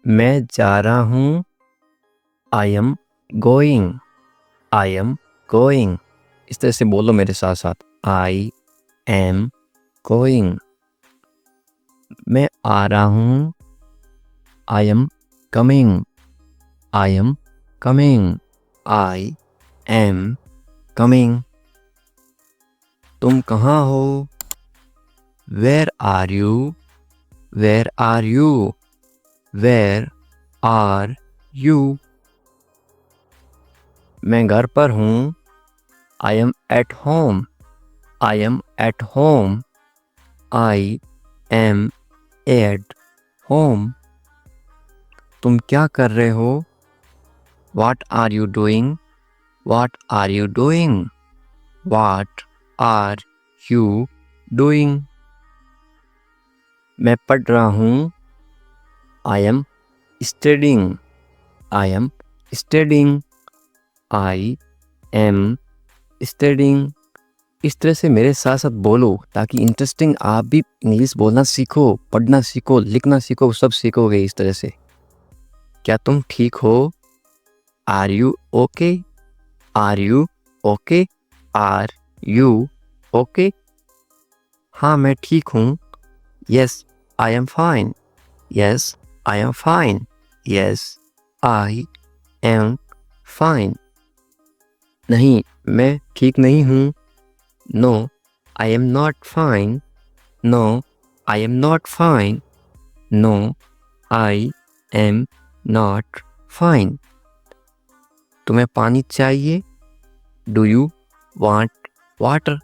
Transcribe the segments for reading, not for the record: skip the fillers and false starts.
मैं जा रहा हूँ। I am going. I am going. इस तरह से बोलो मेरे साथ साथ। I am going. मैं आ रहा हूँ। I am coming. I am coming. I am coming. तुम कहाँ हो? Where are you? Where are you? Where are you? मैं घर पर हूँ। I am at home. I am at home. I am at home. तुम क्या कर रहे हो? What are you doing? What are you doing? What are you doing? मैं पढ़ रहा हूँ। I am studying. I am studying. I am studying. इस तरह से मेरे साथ साथ बोलो ताकि इंटरेस्टिंग आप भी इंग्लिश बोलना सीखो, पढ़ना सीखो, लिखना सीखो, सब सीखोगे इस तरह से। क्या तुम ठीक हो? Are you okay? Are you okay? Are you okay? हाँ मैं ठीक हूँ। Yes, I am fine. Yes, I am fine. Yes, I am fine. नहीं, मैं ठीक नहीं हूँ। No, I am not fine. No, I am not fine. No, I am not fine. तुम्हें पानी चाहिए? Do you want water?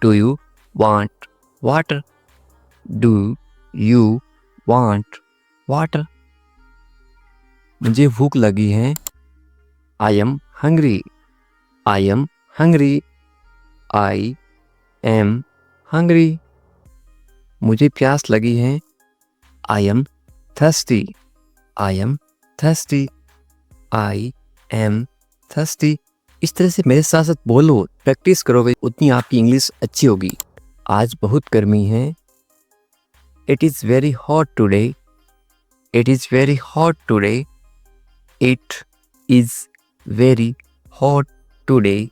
Do you want water? Do you want water? मुझे भूख लगी है। I am hungry. I am hungry. I am hungry. मुझे प्यास लगी है। I am thirsty. I am thirsty. I am thirsty. इस तरह से मेरे साथ साथ बोलो, प्रैक्टिस करोगे उतनी आपकी इंग्लिश अच्छी होगी। आज बहुत गर्मी है। It is very hot today. It is very hot today. It is very hot today.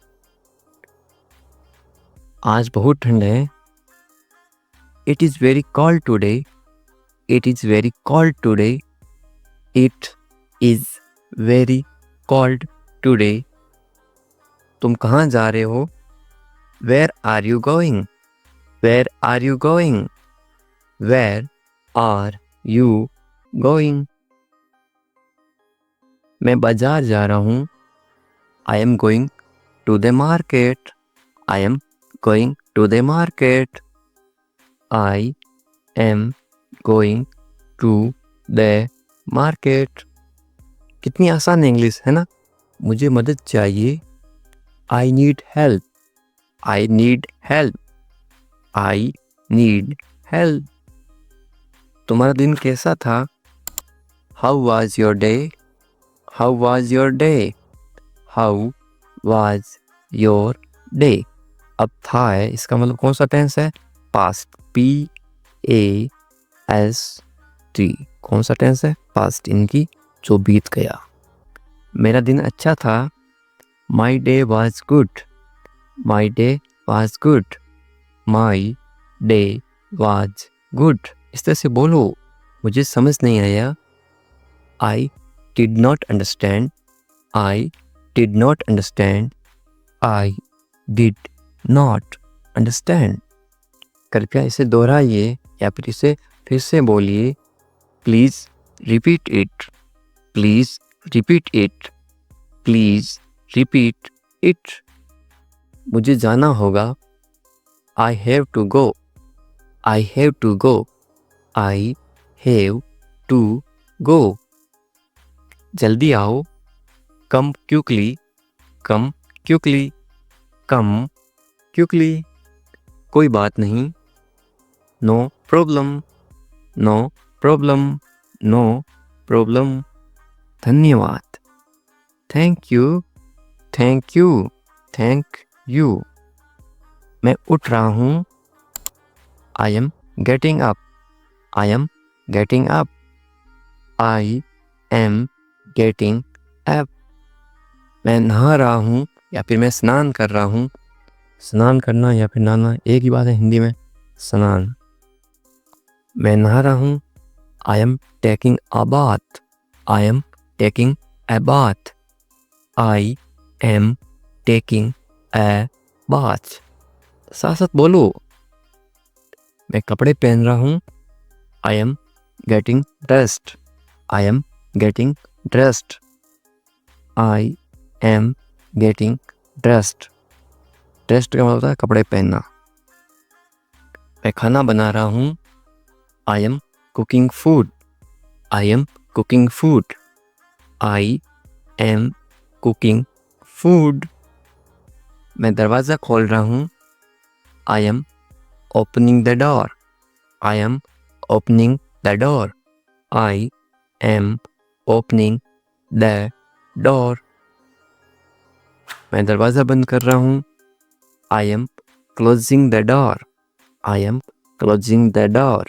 आज बहुत ठंड है। It is very cold today. It is very cold today. It is very cold today. तुम कहाँ जा रहे हो? Where are you going? Where are you going? Where are you going? मैं बाजार जा रहा हूँ। I am going to the market. I am going to the market. I am going to the market. कितनी आसान इंग्लिश है ना? मुझे मदद चाहिए। I need help. I need help. I need help. तुम्हारा दिन कैसा था? How was your day? How was your day? How was your day? अब था है, इसका मतलब कौन सा टेंस है? Past. P A S T। कौन सा टेंस है? पास्ट, इनकी जो बीत गया। मेरा दिन अच्छा था। My day was good. My day was good. My day was good. इस तरह से बोलो। मुझे समझ नहीं आया। I did not understand. I did not understand. I did not understand. कृपया इसे दोहराइए या फिर इसे फिर से बोलिए। Please repeat it. Please repeat it. Please repeat it. मुझे जाना होगा। I have to go. I have to go. I have to go. जल्दी आओ। Come quickly. Come quickly. Come quickly. कोई बात नहीं। No problem. No problem. No problem. धन्यवाद। Thank you. Thank you. Thank you. मैं उठ रहा हूँ। I am getting up. I am getting up. I am getting up. मैं नहा रहा हूँ या फिर मैं स्नान कर रहा हूँ। स्नान करना या फिर नहाना एक ही बात है हिंदी में, स्नान। मैं नहा रहा हूँ। I am taking a bath. I am taking a bath. I am taking a bath. साथ साथ बोलो। मैं कपड़े पहन रहा हूँ। I am getting dressed. I am getting dressed. I am getting dressed. Dressed का मतलब होता है कपड़े पहनना। मैं खाना बना रहा हूँ। I am cooking food. I am cooking food. I am cooking food. मैं दरवाज़ा खोल रहा हूँ। I am opening the door. I am opening the door. I am opening the door. मैं दरवाज़ा बंद कर रहा हूँ। I am closing the door. I am closing the door.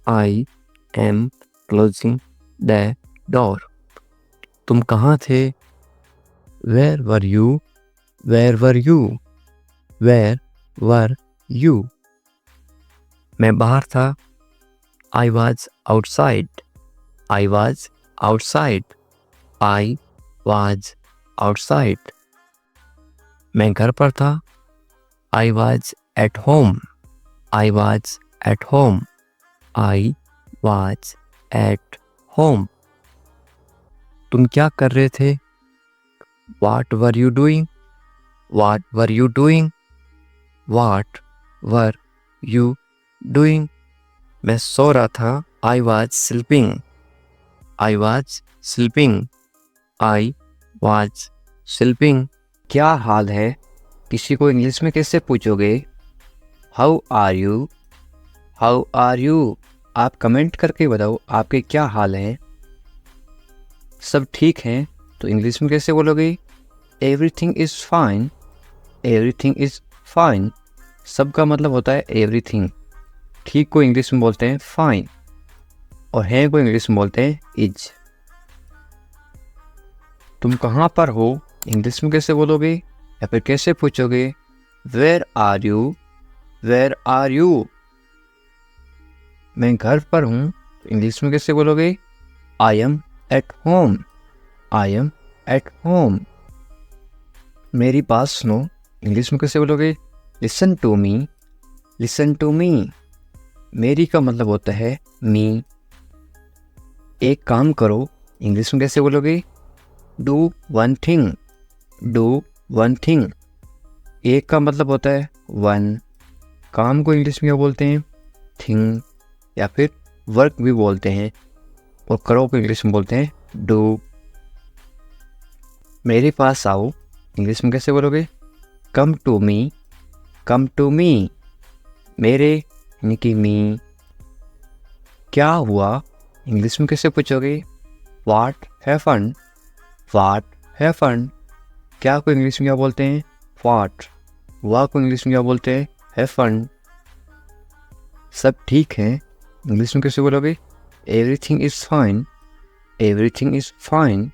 I am closing the door. तुम कहाँ थे? Where were you? Where were you? Where were you? मैं बाहर था। I was outside. I was outside. I was outside. मैं घर पर था। I was at home. I was at home. I was at home. तुम क्या कर रहे थे? What were you doing? What were you doing? What were you doing? मैं सो रहा था। I was sleeping. I was sleeping. I was sleeping. क्या हाल है? किसी को इंग्लिश में कैसे पूछोगे? How are you? How are you? आप कमेंट करके बताओ आपके क्या हाल हैं। सब ठीक हैं तो इंग्लिश में कैसे बोलोगे? Everything is fine. Everything is fine. सब का मतलब होता है एवरीथिंग। ठीक को इंग्लिश में बोलते हैं फाइन और है को इंग्लिश में बोलते हैं इज। तुम कहाँ पर हो? इंग्लिश में कैसे बोलोगे या फिर कैसे पूछोगे? Where are you? Where are you? मैं घर पर हूँ तो इंग्लिश में कैसे बोलोगे? I am at home. I am at home. मेरी बात सुनो, इंग्लिश में कैसे बोलोगे? Listen to me. Listen to me. मेरी का मतलब होता है मी। एक काम करो, इंग्लिश में कैसे बोलोगे? Do one thing. Do one thing. एक का मतलब होता है वन। काम को इंग्लिश में क्या बोलते हैं? थिंग या फिर वर्क भी बोलते हैं। और करो को इंग्लिश में बोलते हैं डू। मेरे पास आओ, इंग्लिश में कैसे बोलोगे? Come to me. Come to me. मेरे यानी कि मी। क्या हुआ? इंग्लिश में कैसे पूछोगे? What happened. What happened. क्या को इंग्लिश में क्या बोलते हैं? व्हाट। हुआ को इंग्लिश में क्या बोलते हैं? हैपेंड। सब ठीक है, इंग्लिश में कैसे बोलोगे? Everything is fine. Everything is fine.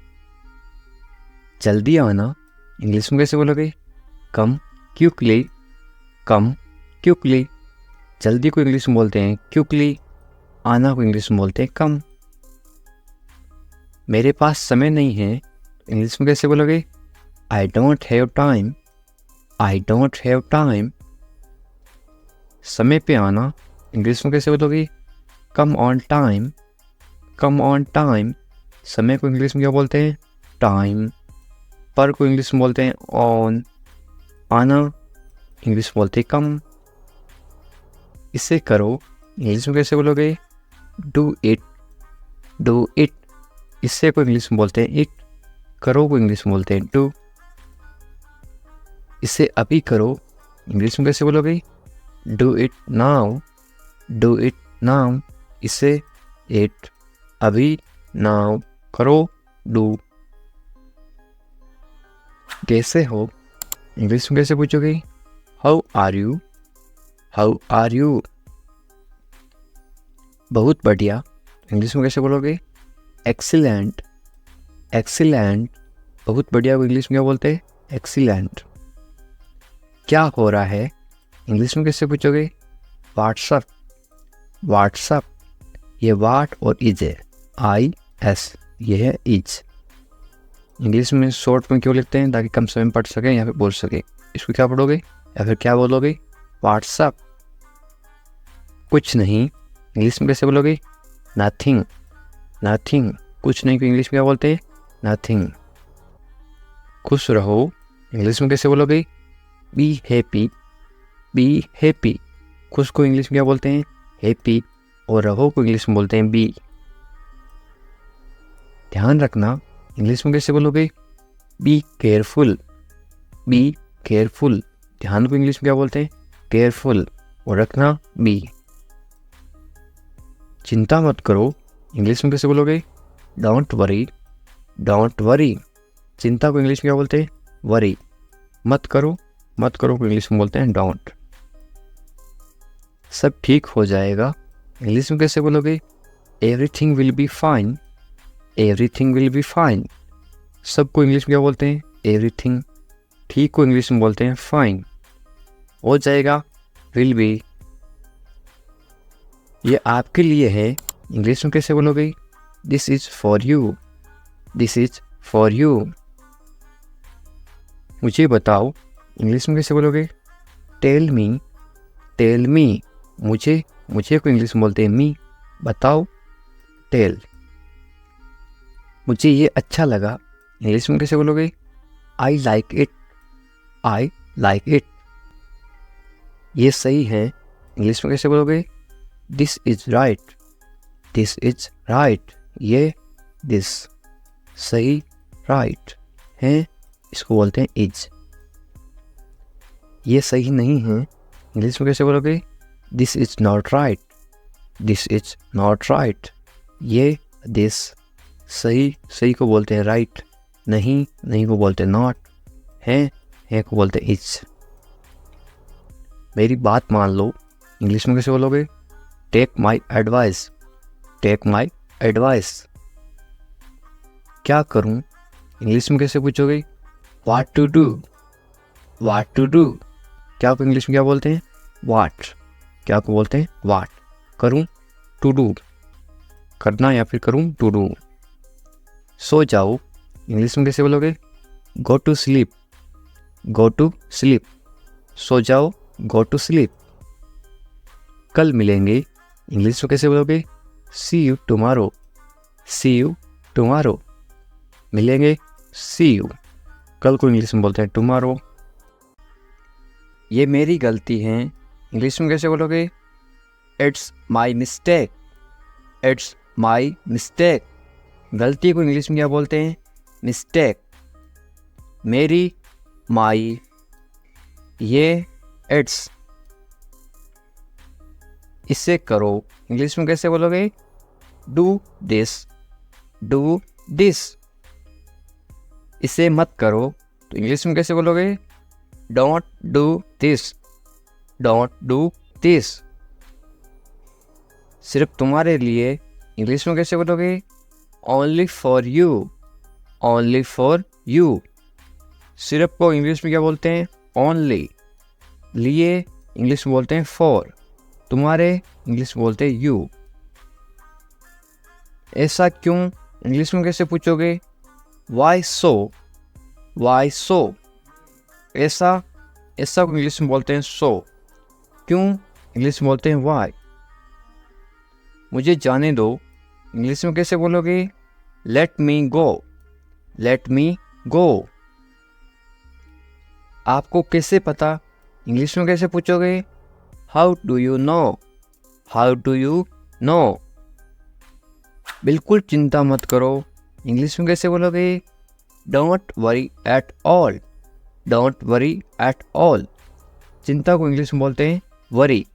जल्दी आना, इंग्लिश में कैसे बोलोगे? कम क्विकली। कम क्विकली। जल्दी को इंग्लिश में बोलते हैं क्विकली। आना को इंग्लिश में बोलते हैं कम। मेरे पास समय नहीं है, इंग्लिश में कैसे बोलोगे? I don't have time. I don't have time. समय पे आना, इंग्लिश में कैसे बोलोगे? Come on time. Come on time. समय को इंग्लिश में क्या बोलते हैं? टाइम। पर को इंग्लिश में बोलते हैं ऑन। आना इंग्लिश में बोलते हैं कम। इसे करो, इंग्लिश में कैसे बोलोगे? Do it. Do it. इससे को इंग्लिश में बोलते हैं इट। करो को इंग्लिश में बोलते हैं डू। इसे अभी करो, इंग्लिश में कैसे बोलोगे? Do it now. Do it now. इसे इट। अभी नाउ। करो डू। कैसे हो? इंग्लिश में कैसे पूछोगे? How are you? How are you? बहुत बढ़िया, इंग्लिश में कैसे बोलोगे? एक्सीलेंट, एक्सीलेंट, बहुत बढ़िया को इंग्लिश में क्या बोलते हैं? एक्सीलेंट। क्या हो रहा है इंग्लिश में कैसे पूछोगे? What's up, what's up. ये वाट और इज है, IS, ये है इज। इंग्लिश में शॉर्ट में क्यों लिखते हैं? ताकि कम समय में पढ़ सकें या फिर बोल सकें। इसको क्या पढ़ोगे या फिर क्या बोलोगे? व्हाट्सअप। कुछ नहीं इंग्लिश में कैसे बोलोगे? Nothing, nothing. कुछ नहीं को इंग्लिश में क्या बोलते हैं? नथिंग। खुश रहो इंग्लिश में कैसे बोलोगे? Be happy, be happy. खुश को इंग्लिश में क्या बोलते हैं? हैप्पी। और रहो को इंग्लिश में बोलते हैं बी। ध्यान रखना इंग्लिश में कैसे बोलोगे? Be careful, be careful. ध्यान को इंग्लिश में क्या बोलते हैं? केयरफुल। और रखना बी। चिंता मत करो इंग्लिश में कैसे बोलोगे? Don't worry, don't worry. चिंता को इंग्लिश में क्या बोलते हैं? वरी। मत करो, मत करो को इंग्लिश में बोलते हैं डोंट। सब ठीक हो जाएगा इंग्लिश में कैसे बोलोगे? Everything will be fine, everything will be fine. सबको इंग्लिश में क्या बोलते हैं? एवरीथिंग। ठीक को इंग्लिश में बोलते हैं फाइन। हो जाएगा विल बी। ये आपके लिए है इंग्लिश में कैसे बोलोगे? This is for you, this is for you. मुझे बताओ इंग्लिश में कैसे बोलोगे? Tell me, tell me. मुझे, मुझे को इंग्लिश में बोलते हैं मी। बताओ, टेल। मुझे ये अच्छा लगा इंग्लिश में कैसे बोलोगे? I like it, I like it. ये सही है इंग्लिश में कैसे बोलोगे? This is right, this is right. ये दिस सही राइट है, इसको बोलते हैं इज। ये सही नहीं है इंग्लिश में कैसे बोलोगे? This is not right, this is not right. ये दिस सही, सही को बोलते हैं राइट। नहीं, नहीं को बोलते हैं नॉट। है को बोलते हैं इज। मेरी बात मान लो इंग्लिश में कैसे बोलोगे? Take my advice, take my advice. क्या करूं इंग्लिश में कैसे पूछोगे? What to do, what to do. क्या को इंग्लिश में क्या बोलते हैं? व्हाट। क्या को बोलते हैं? व्हाट। करूं, टू डू, करना या फिर करूं, टू डू। सो जाओ इंग्लिश में कैसे बोलोगे? Go to sleep, go to sleep. सो जाओ, गो टू स्लीप। कल मिलेंगे इंग्लिश में कैसे बोलोगे? See you tomorrow, see you tomorrow. मिलेंगे, सी यू। कल को इंग्लिश में बोलते हैं टुमारो। ये मेरी गलती है इंग्लिश में कैसे बोलोगे? It's my mistake, it's my mistake. गलती को इंग्लिश में क्या बोलते हैं? मिस्टेक। मेरी, माई। ये इट्स। इसे करो इंग्लिश में कैसे बोलोगे? Do this, do this. इसे मत करो तो इंग्लिश में कैसे बोलोगे? Don't do this, don't do this. सिर्फ तुम्हारे लिए इंग्लिश में कैसे बोलोगे? Only for you, only for you. सिर्फ को इंग्लिश में क्या बोलते हैं? ओनली। लिए इंग्लिश में बोलते हैं फॉर। तुम्हारे इंग्लिश में बोलते हैं यू। ऐसा क्यों इंग्लिश में कैसे पूछोगे? वाई सो, वाई सो। ऐसा, ऐसा को इंग्लिश में बोलते हैं सो। क्यों इंग्लिश में बोलते हैं वाई। मुझे जाने दो इंग्लिश में कैसे बोलोगे? लेट मी गो, लेट मी गो। आपको कैसे पता इंग्लिश में कैसे पूछोगे? How do you no, how do you no. बिल्कुल चिंता मत करो इंग्लिश में कैसे बोलोगे? Don't worry at all, don't worry at all. चिंता को इंग्लिश में बोलते हैं वरी।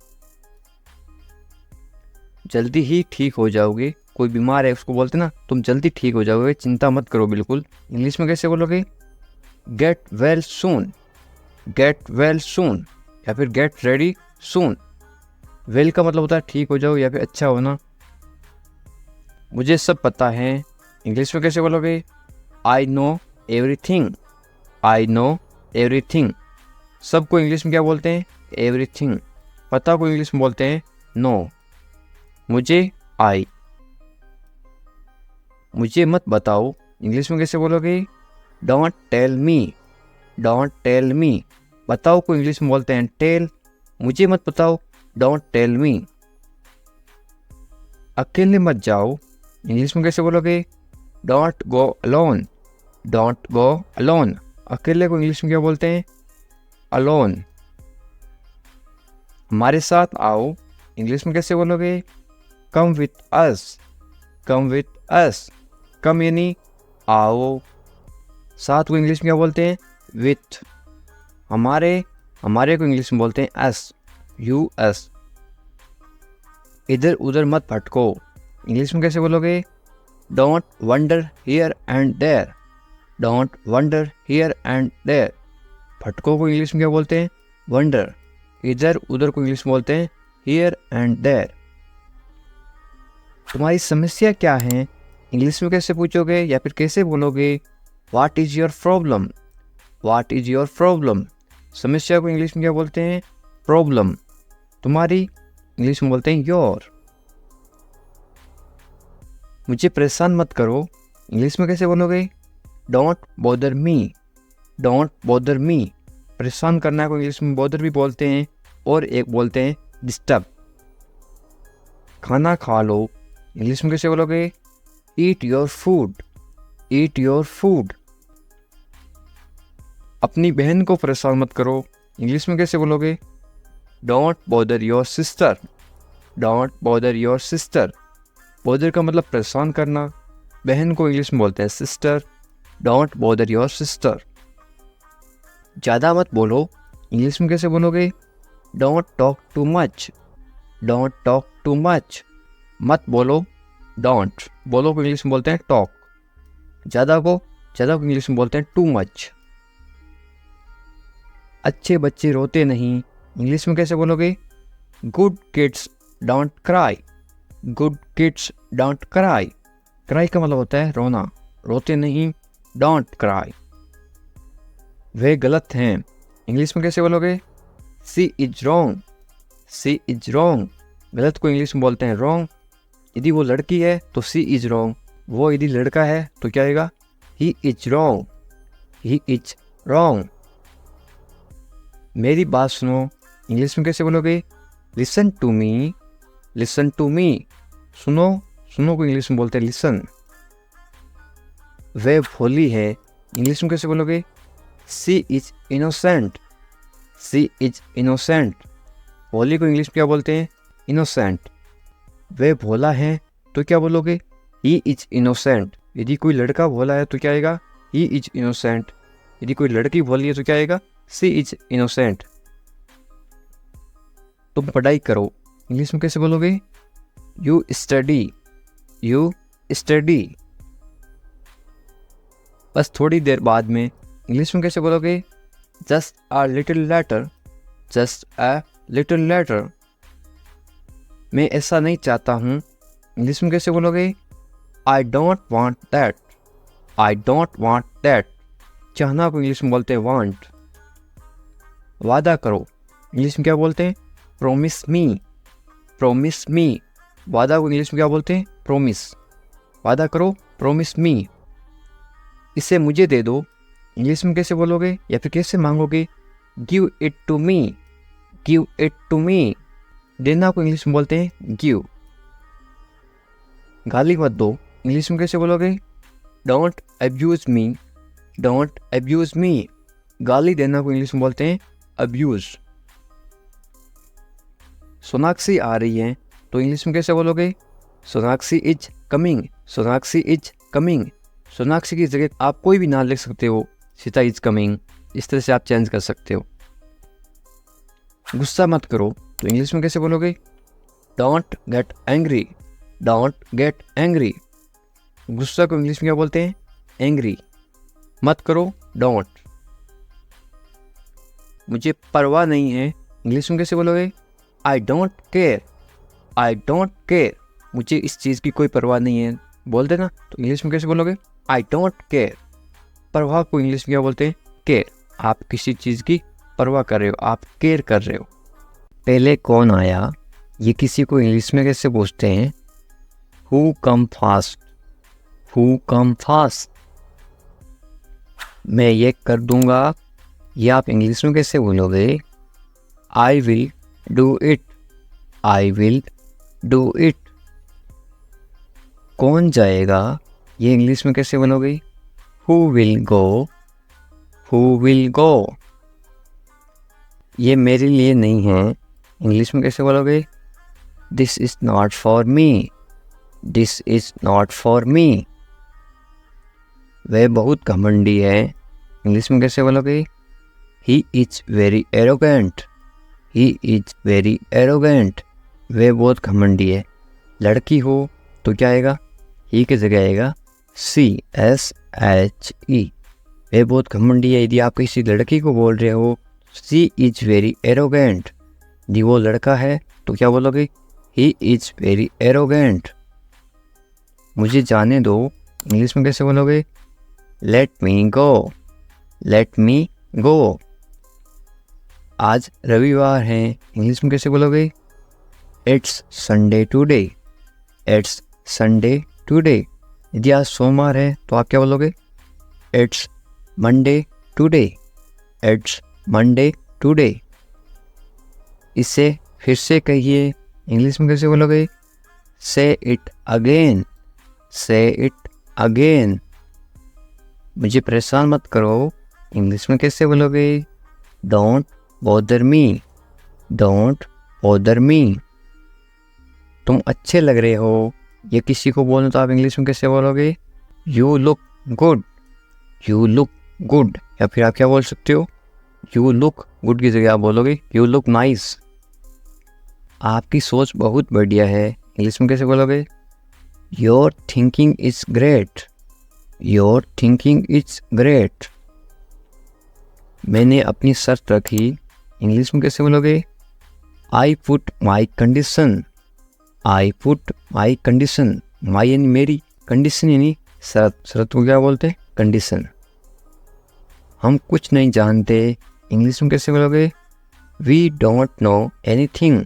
जल्दी ही ठीक हो जाओगे। कोई बीमार है उसको बोलते ना तुम जल्दी ठीक हो जाओगे, चिंता मत करो बिल्कुल। इंग्लिश में कैसे बोलोगे? Get well soon, get well soon या फिर गेट रेडी सून। वेल का मतलब होता है ठीक हो जाओ या फिर अच्छा होना। मुझे सब पता है इंग्लिश में कैसे बोलोगे? I know everything, I know everything. सबको इंग्लिश में क्या बोलते हैं? एवरीथिंग। पता को इंग्लिश में बोलते हैं नो। मुझे आई। मुझे मत बताओ, इंग्लिश में कैसे बोलोगे? Don't tell me, don't tell me. बताओ को इंग्लिश में बोलते हैं टेल। मुझे मत बताओ, डोंट टेल मी। अकेले मत जाओ, इंग्लिश में कैसे बोलोगे? Don't go alone, don't go alone. अकेले को इंग्लिश में क्या बोलते हैं? अलोन। हमारे साथ आओ, इंग्लिश में कैसे बोलोगे? Come with us, come with us. कम यानी आओ, साथ को इंग्लिश में क्या बोलते हैं? विथ। हमारे को इंग्लिश में बोलते हैं अस, यू अस। इधर उधर मत भटको, इंग्लिश में कैसे बोलोगे? Don't wander here and there, don't wander here and there. भटको को इंग्लिश में क्या बोलते हैं? वंडर। इधर उधर को इंग्लिश में बोलते हैं हियर एंड देयर। तुम्हारी समस्या क्या है, इंग्लिश में कैसे पूछोगे या फिर कैसे बोलोगे? What is your problem, what is your problem. समस्या को इंग्लिश में क्या बोलते हैं? प्रॉब्लम। तुम्हारी इंग्लिश में बोलते हैं योर। मुझे परेशान मत करो, इंग्लिश में कैसे बोलोगे? Don't bother me, don't bother me. परेशान करना को इंग्लिश में बॉदर भी बोलते हैं और एक बोलते हैं डिस्टर्ब। खाना खा लो, इंग्लिश में कैसे बोलोगे? Eat your food, eat your food. अपनी बहन को परेशान मत करो, इंग्लिश में कैसे बोलोगे? Don't bother your sister, don't bother your sister. Bother का मतलब परेशान करना। बहन को इंग्लिश में बोलते हैं sister, don't bother your sister. ज़्यादा मत बोलो, इंग्लिश में कैसे बोलोगे? Don't talk too much, don't talk too much. मत बोलो, डोंट। बोलो को इंग्लिश में बोलते हैं टॉक। ज़्यादा को इंग्लिश में बोलते हैं टू मच। अच्छे बच्चे रोते नहीं, इंग्लिश में कैसे बोलोगे? Good kids don't cry, good kids don't cry. Cry का मतलब होता है रोना, रोते नहीं, डोंट क्राई। वे गलत हैं, इंग्लिश में कैसे बोलोगे? She is wrong, she is wrong. गलत को इंग्लिश में बोलते हैं रॉन्ग। यदि वो लड़की है तो सी इज रॉन्ग, वो यदि लड़का है तो क्या आएगा? He is wrong, he is wrong. मेरी बात सुनो, इंग्लिश में कैसे बोलोगे? Listen to me, listen to me. सुनो, सुनो को इंग्लिश में बोलते हैं लिसन। वे भोली है, इंग्लिश में कैसे बोलोगे? She is innocent, she is innocent. भोली को इंग्लिश में क्या बोलते हैं? इनोसेंट। वे भोला है तो क्या बोलोगे? He is innocent. यदि कोई लड़का भोला है तो क्या आएगा? He is innocent. यदि कोई लड़की भोली है तो क्या आएगा? सी इज इनोसेंट। तुम पढ़ाई करो, इंग्लिश में कैसे बोलोगे? You study, you study. बस थोड़ी देर बाद में, इंग्लिश में कैसे बोलोगे? Just a little letter, just a little letter. मैं ऐसा नहीं चाहता हूँ, इंग्लिश में कैसे बोलोगे? I don't want that, I don't want that. चाहना को इंग्लिश में बोलते हैं वांट। वादा करो, इंग्लिश में क्या बोलते हैं? प्रोमिस मी, प्रोमिस मी। वादा को इंग्लिश में क्या बोलते हैं? प्रोमिस। वादा करो, प्रोमिस मी। इसे मुझे दे दो, इंग्लिश में कैसे बोलोगे या फिर कैसे मांगोगे? Give it to me, give it to me. देना को इंग्लिश में बोलते हैं गिव। गाली मत दो, इंग्लिश में कैसे बोलोगे? Don't abuse me, don't abuse me. गाली देना को इंग्लिश में बोलते हैं अब्यूज। सोनाक्षी आ रही है तो इंग्लिश में कैसे बोलोगे? Sonakshi is coming, Sonakshi is coming. Sonakshi की जगह आप कोई भी नाम लिख सकते हो, सीता इज कमिंग, इस तरह से आप चेंज कर सकते हो। गुस्सा मत करो तो इंग्लिश में कैसे बोलोगे? Don't get angry, don't get angry. गुस्सा को इंग्लिश में क्या बोलते हैं? एंग्री। मत करो, डोंट। मुझे परवाह नहीं है, इंग्लिश में कैसे बोलोगे? I don't care, I don't care. मुझे इस चीज़ की कोई परवाह नहीं है, बोलते ना, तो इंग्लिश में कैसे बोलोगे? I don't care. परवाह को इंग्लिश में क्या बोलते हैं? केयर। आप किसी चीज़ की परवाह कर रहे हो, आप केयर कर रहे हो। पहले कौन आया, ये किसी को इंग्लिश में कैसे पूछते हैं? Who come fast, who come fast. मैं ये कर दूंगा, ये आप इंग्लिश में कैसे बोलोगे? I will do it, I will do it. कौन जाएगा, ये इंग्लिश में कैसे बोलोगे? Who will go, who will go. ये मेरे लिए नहीं है, इंग्लिश में कैसे बोलोगे? This is not for me, this is not for me. वह बहुत घमंडी है, इंग्लिश में कैसे बोलोगे? He is very arrogant, he is very arrogant. वह बहुत घमंडी है। लड़की हो तो क्या आएगा? ही की जगह आएगा CSHE। वह बहुत घमंडी है। यदि आप किसी लड़की को बोल रहे हो शी इज वेरी एरोगेंट, यदि वो लड़का है तो क्या बोलोगे? He is very arrogant. मुझे जाने दो, इंग्लिश में कैसे बोलोगे? लेट मी गो, लेट मी गो। आज रविवार है, इंग्लिश में कैसे बोलोगे? It's Sunday today, it's Sunday today. यदि आज सोमवार है तो आप क्या बोलोगे? It's Monday today, it's Monday today. इसे फिर से कहिए, इंग्लिश में कैसे बोलोगे? से इट अगेन, से इट अगेन। मुझे परेशान मत करो, इंग्लिश में कैसे बोलोगे? Don't bother me, don't bother me. तुम अच्छे लग रहे हो, ये किसी को बोलना तो आप इंग्लिश में कैसे बोलोगे? You look good, you look good. या फिर आप क्या बोल सकते हो? यू लुक गुड की जगह आप बोलोगे यू लुक नाइस। आपकी सोच बहुत बढ़िया है, इंग्लिश में कैसे बोलोगे? Your thinking is great, your thinking is great. मैंने अपनी शर्त रखी, इंग्लिश में कैसे बोलोगे? I put my condition, I put my condition. My यानी मेरी, कंडीशन यानी शर्त। शर्त को क्या बोलते हैं? कंडीशन। हम कुछ नहीं जानते, इंग्लिश में कैसे बोलोगे? We don't know anything,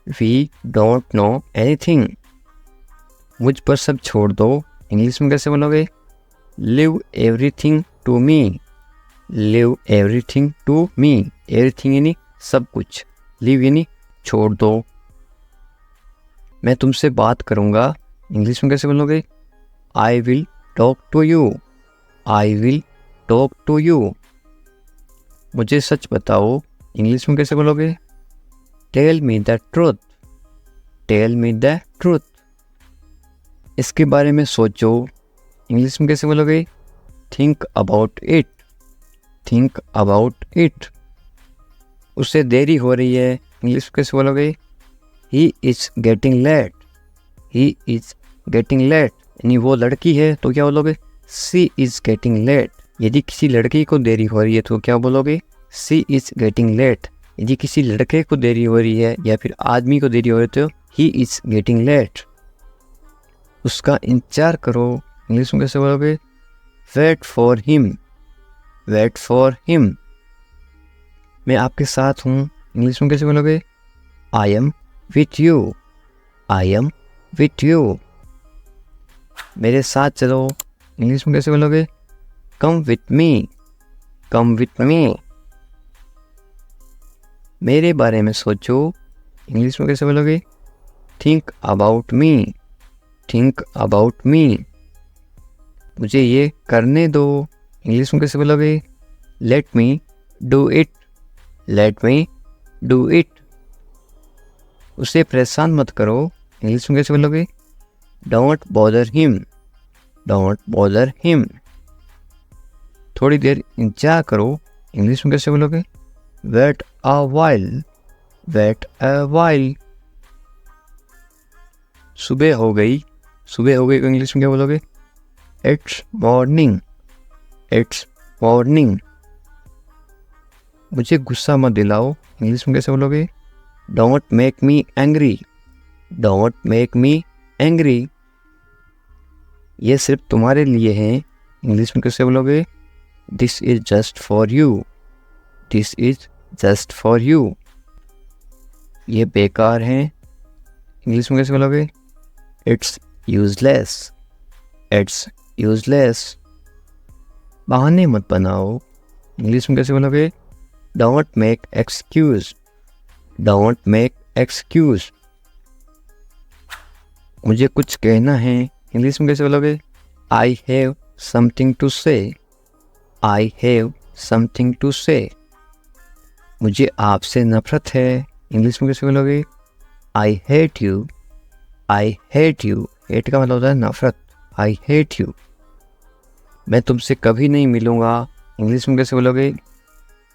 we don't know anything. मुझ पर सब छोड़ दो, इंग्लिश में कैसे बोलोगे? Leave everything to me, leave everything to me. Everything यानी सब कुछ, लिव यानी छोड़ दो। मैं तुमसे बात करूँगा, इंग्लिश में कैसे बोलोगे? I will talk to you, I will talk to you. मुझे सच बताओ, इंग्लिश में कैसे बोलोगे? Tell me the truth, tell me the truth. इसके बारे में सोचो, इंग्लिश में कैसे बोलोगे? Think about it, think about it. उससे देरी हो रही है, इंग्लिश में कैसे बोलोगे? He is getting late, he is getting late. यानी वो लड़की है तो क्या बोलोगे? She is getting late. यदि किसी लड़की को देरी हो रही है तो क्या बोलोगे? She is getting late. यदि किसी लड़के को देरी हो रही है या फिर आदमी को देरी हो रही है तो ही इज गेटिंग लेट। उसका इंतजार करो, इंग्लिश में कैसे बोलोगे? Wait for him, wait for him. मैं आपके साथ हूँ, इंग्लिश में कैसे बोलोगे? I am with you, I am with you. मेरे साथ चलो, इंग्लिश में कैसे बोलोगे? Come with me, come with me. मेरे बारे में सोचो, इंग्लिश में कैसे बोलोगे? Think about me, think about me. मुझे ये करने दो, इंग्लिश में कैसे बोलोगे? Let me do it, let me do it. उसे परेशान मत करो, इंग्लिश में कैसे बोलोगे? Don't bother him, don't bother him. थोड़ी देर इंतजार करो, इंग्लिश में कैसे बोलोगे? Wait a while, wait a while. सुबह हो गई, सुबह हो गई को इंग्लिश में क्या बोलोगे? It's morning, it's morning. मुझे गुस्सा मत दिलाओ, इंग्लिश में कैसे बोलोगे? Don't make me angry, don't make me angry. ये सिर्फ तुम्हारे लिए है, इंग्लिश में कैसे बोलोगे? This is just for you, this is just for you. ये बेकार है, इंग्लिश में कैसे बोलोगे? It's useless, it's useless. बहाने मत बनाओ, इंग्लिश में कैसे बोलोगे? Don't make excuse, don't make excuse. मुझे कुछ कहना है, इंग्लिश में कैसे बोलोगे? आई हैव समथिंग टू से, आई हैव समथिंग टू से। मुझे आपसे नफरत है, इंग्लिश में कैसे बोलोगे? I hate you, I hate you. Hate का मतलब होता है नफरत, आई हेट यू। मैं तुमसे कभी नहीं मिलूँगा, इंग्लिश में कैसे बोलोगे?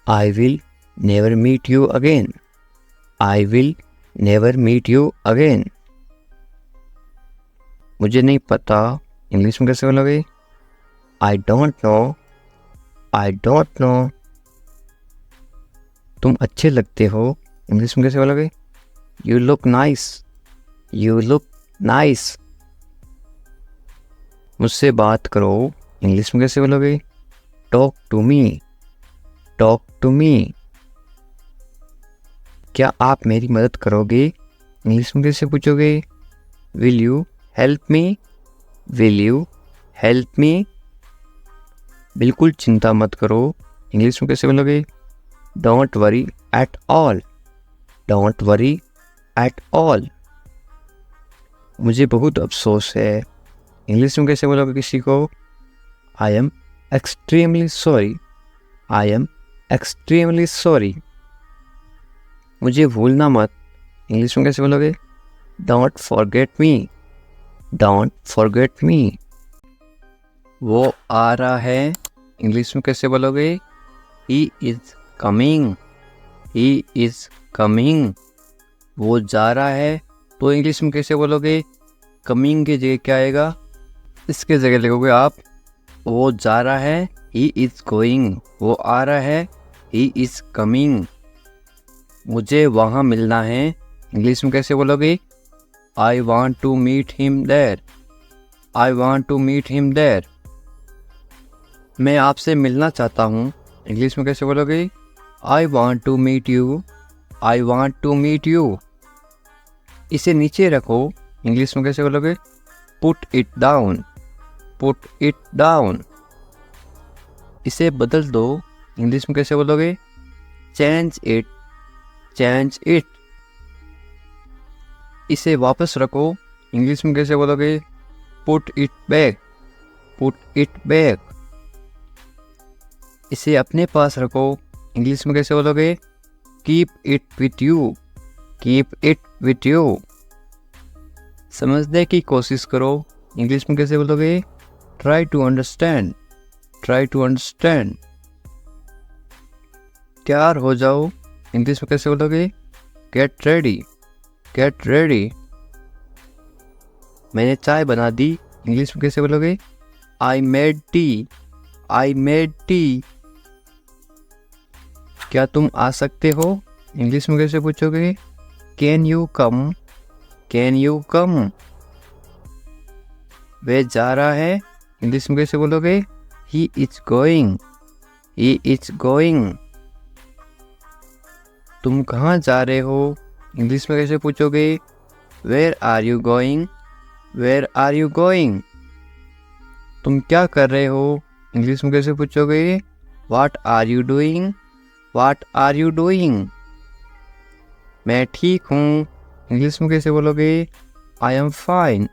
I will never meet you again, I will never meet you again. मुझे नहीं पता, इंग्लिश में कैसे बोलोगे? I don't know, I don't know. तुम अच्छे लगते हो, इंग्लिश में कैसे बोलोगे? You look nice, you look nice. मुझसे बात करो, इंग्लिश में कैसे बोलोगे? Talk to me, talk to me. क्या आप मेरी मदद करोगे, इंग्लिश में कैसे पूछोगे? Will you help me, will you help मी। बिल्कुल चिंता मत करो, इंग्लिश में कैसे बोलोगे? Don't worry at all, don't worry at all. मुझे बहुत अफसोस है, इंग्लिश में कैसे बोलोगे किसी को? I am extremely sorry, I am extremely sorry. मुझे भूलना मत, इंग्लिश में कैसे बोलोगे? Don't forget me, don't forget me. वो आ रहा है, इंग्लिश में कैसे बोलोगे? He is coming, he is coming. वो जा रहा है, तो इंग्लिश में कैसे बोलोगे? कमिंग की जगह क्या आएगा? इसके जगह लिखोगे आप वो जा रहा है, ही इज गोइंग। वो आ रहा है, ही इज कमिंग। मुझे वहाँ मिलना है, इंग्लिश में कैसे बोलोगे? I want to meet him there, I want to meet him there. मैं आपसे मिलना चाहता हूँ, इंग्लिश में कैसे बोलोगे? I want to meet you, I want to meet you. इसे नीचे रखो, इंग्लिश में कैसे बोलोगे? Put it down, put it down. इसे बदल दो, इंग्लिश में कैसे बोलोगे? Change it, change it. इसे वापस रखो, इंग्लिश में कैसे बोलोगे? Put it back, put it back. इसे अपने पास रखो, इंग्लिश में कैसे बोलोगे? Keep it with you, keep it with you. समझने की कोशिश करो, इंग्लिश में कैसे बोलोगे? Try to understand, try to understand. तैयार हो जाओ, इंग्लिश में कैसे बोलोगे? Get ready, get ready. मैंने चाय बना दी, इंग्लिश में कैसे बोलोगे? I made tea, I made tea. क्या तुम आ सकते हो, इंग्लिश में कैसे पूछोगे? Can you come, can you come. वह जा रहा है, इंग्लिश में कैसे बोलोगे? He is going, he is going. तुम कहाँ जा रहे हो, इंग्लिश में कैसे पूछोगे? Where are you going, where are you going. तुम क्या कर रहे हो, इंग्लिश में कैसे पूछोगे? What are you doing, what are you doing. मैं ठीक हूँ, इंग्लिश में कैसे बोलोगे? I am fine,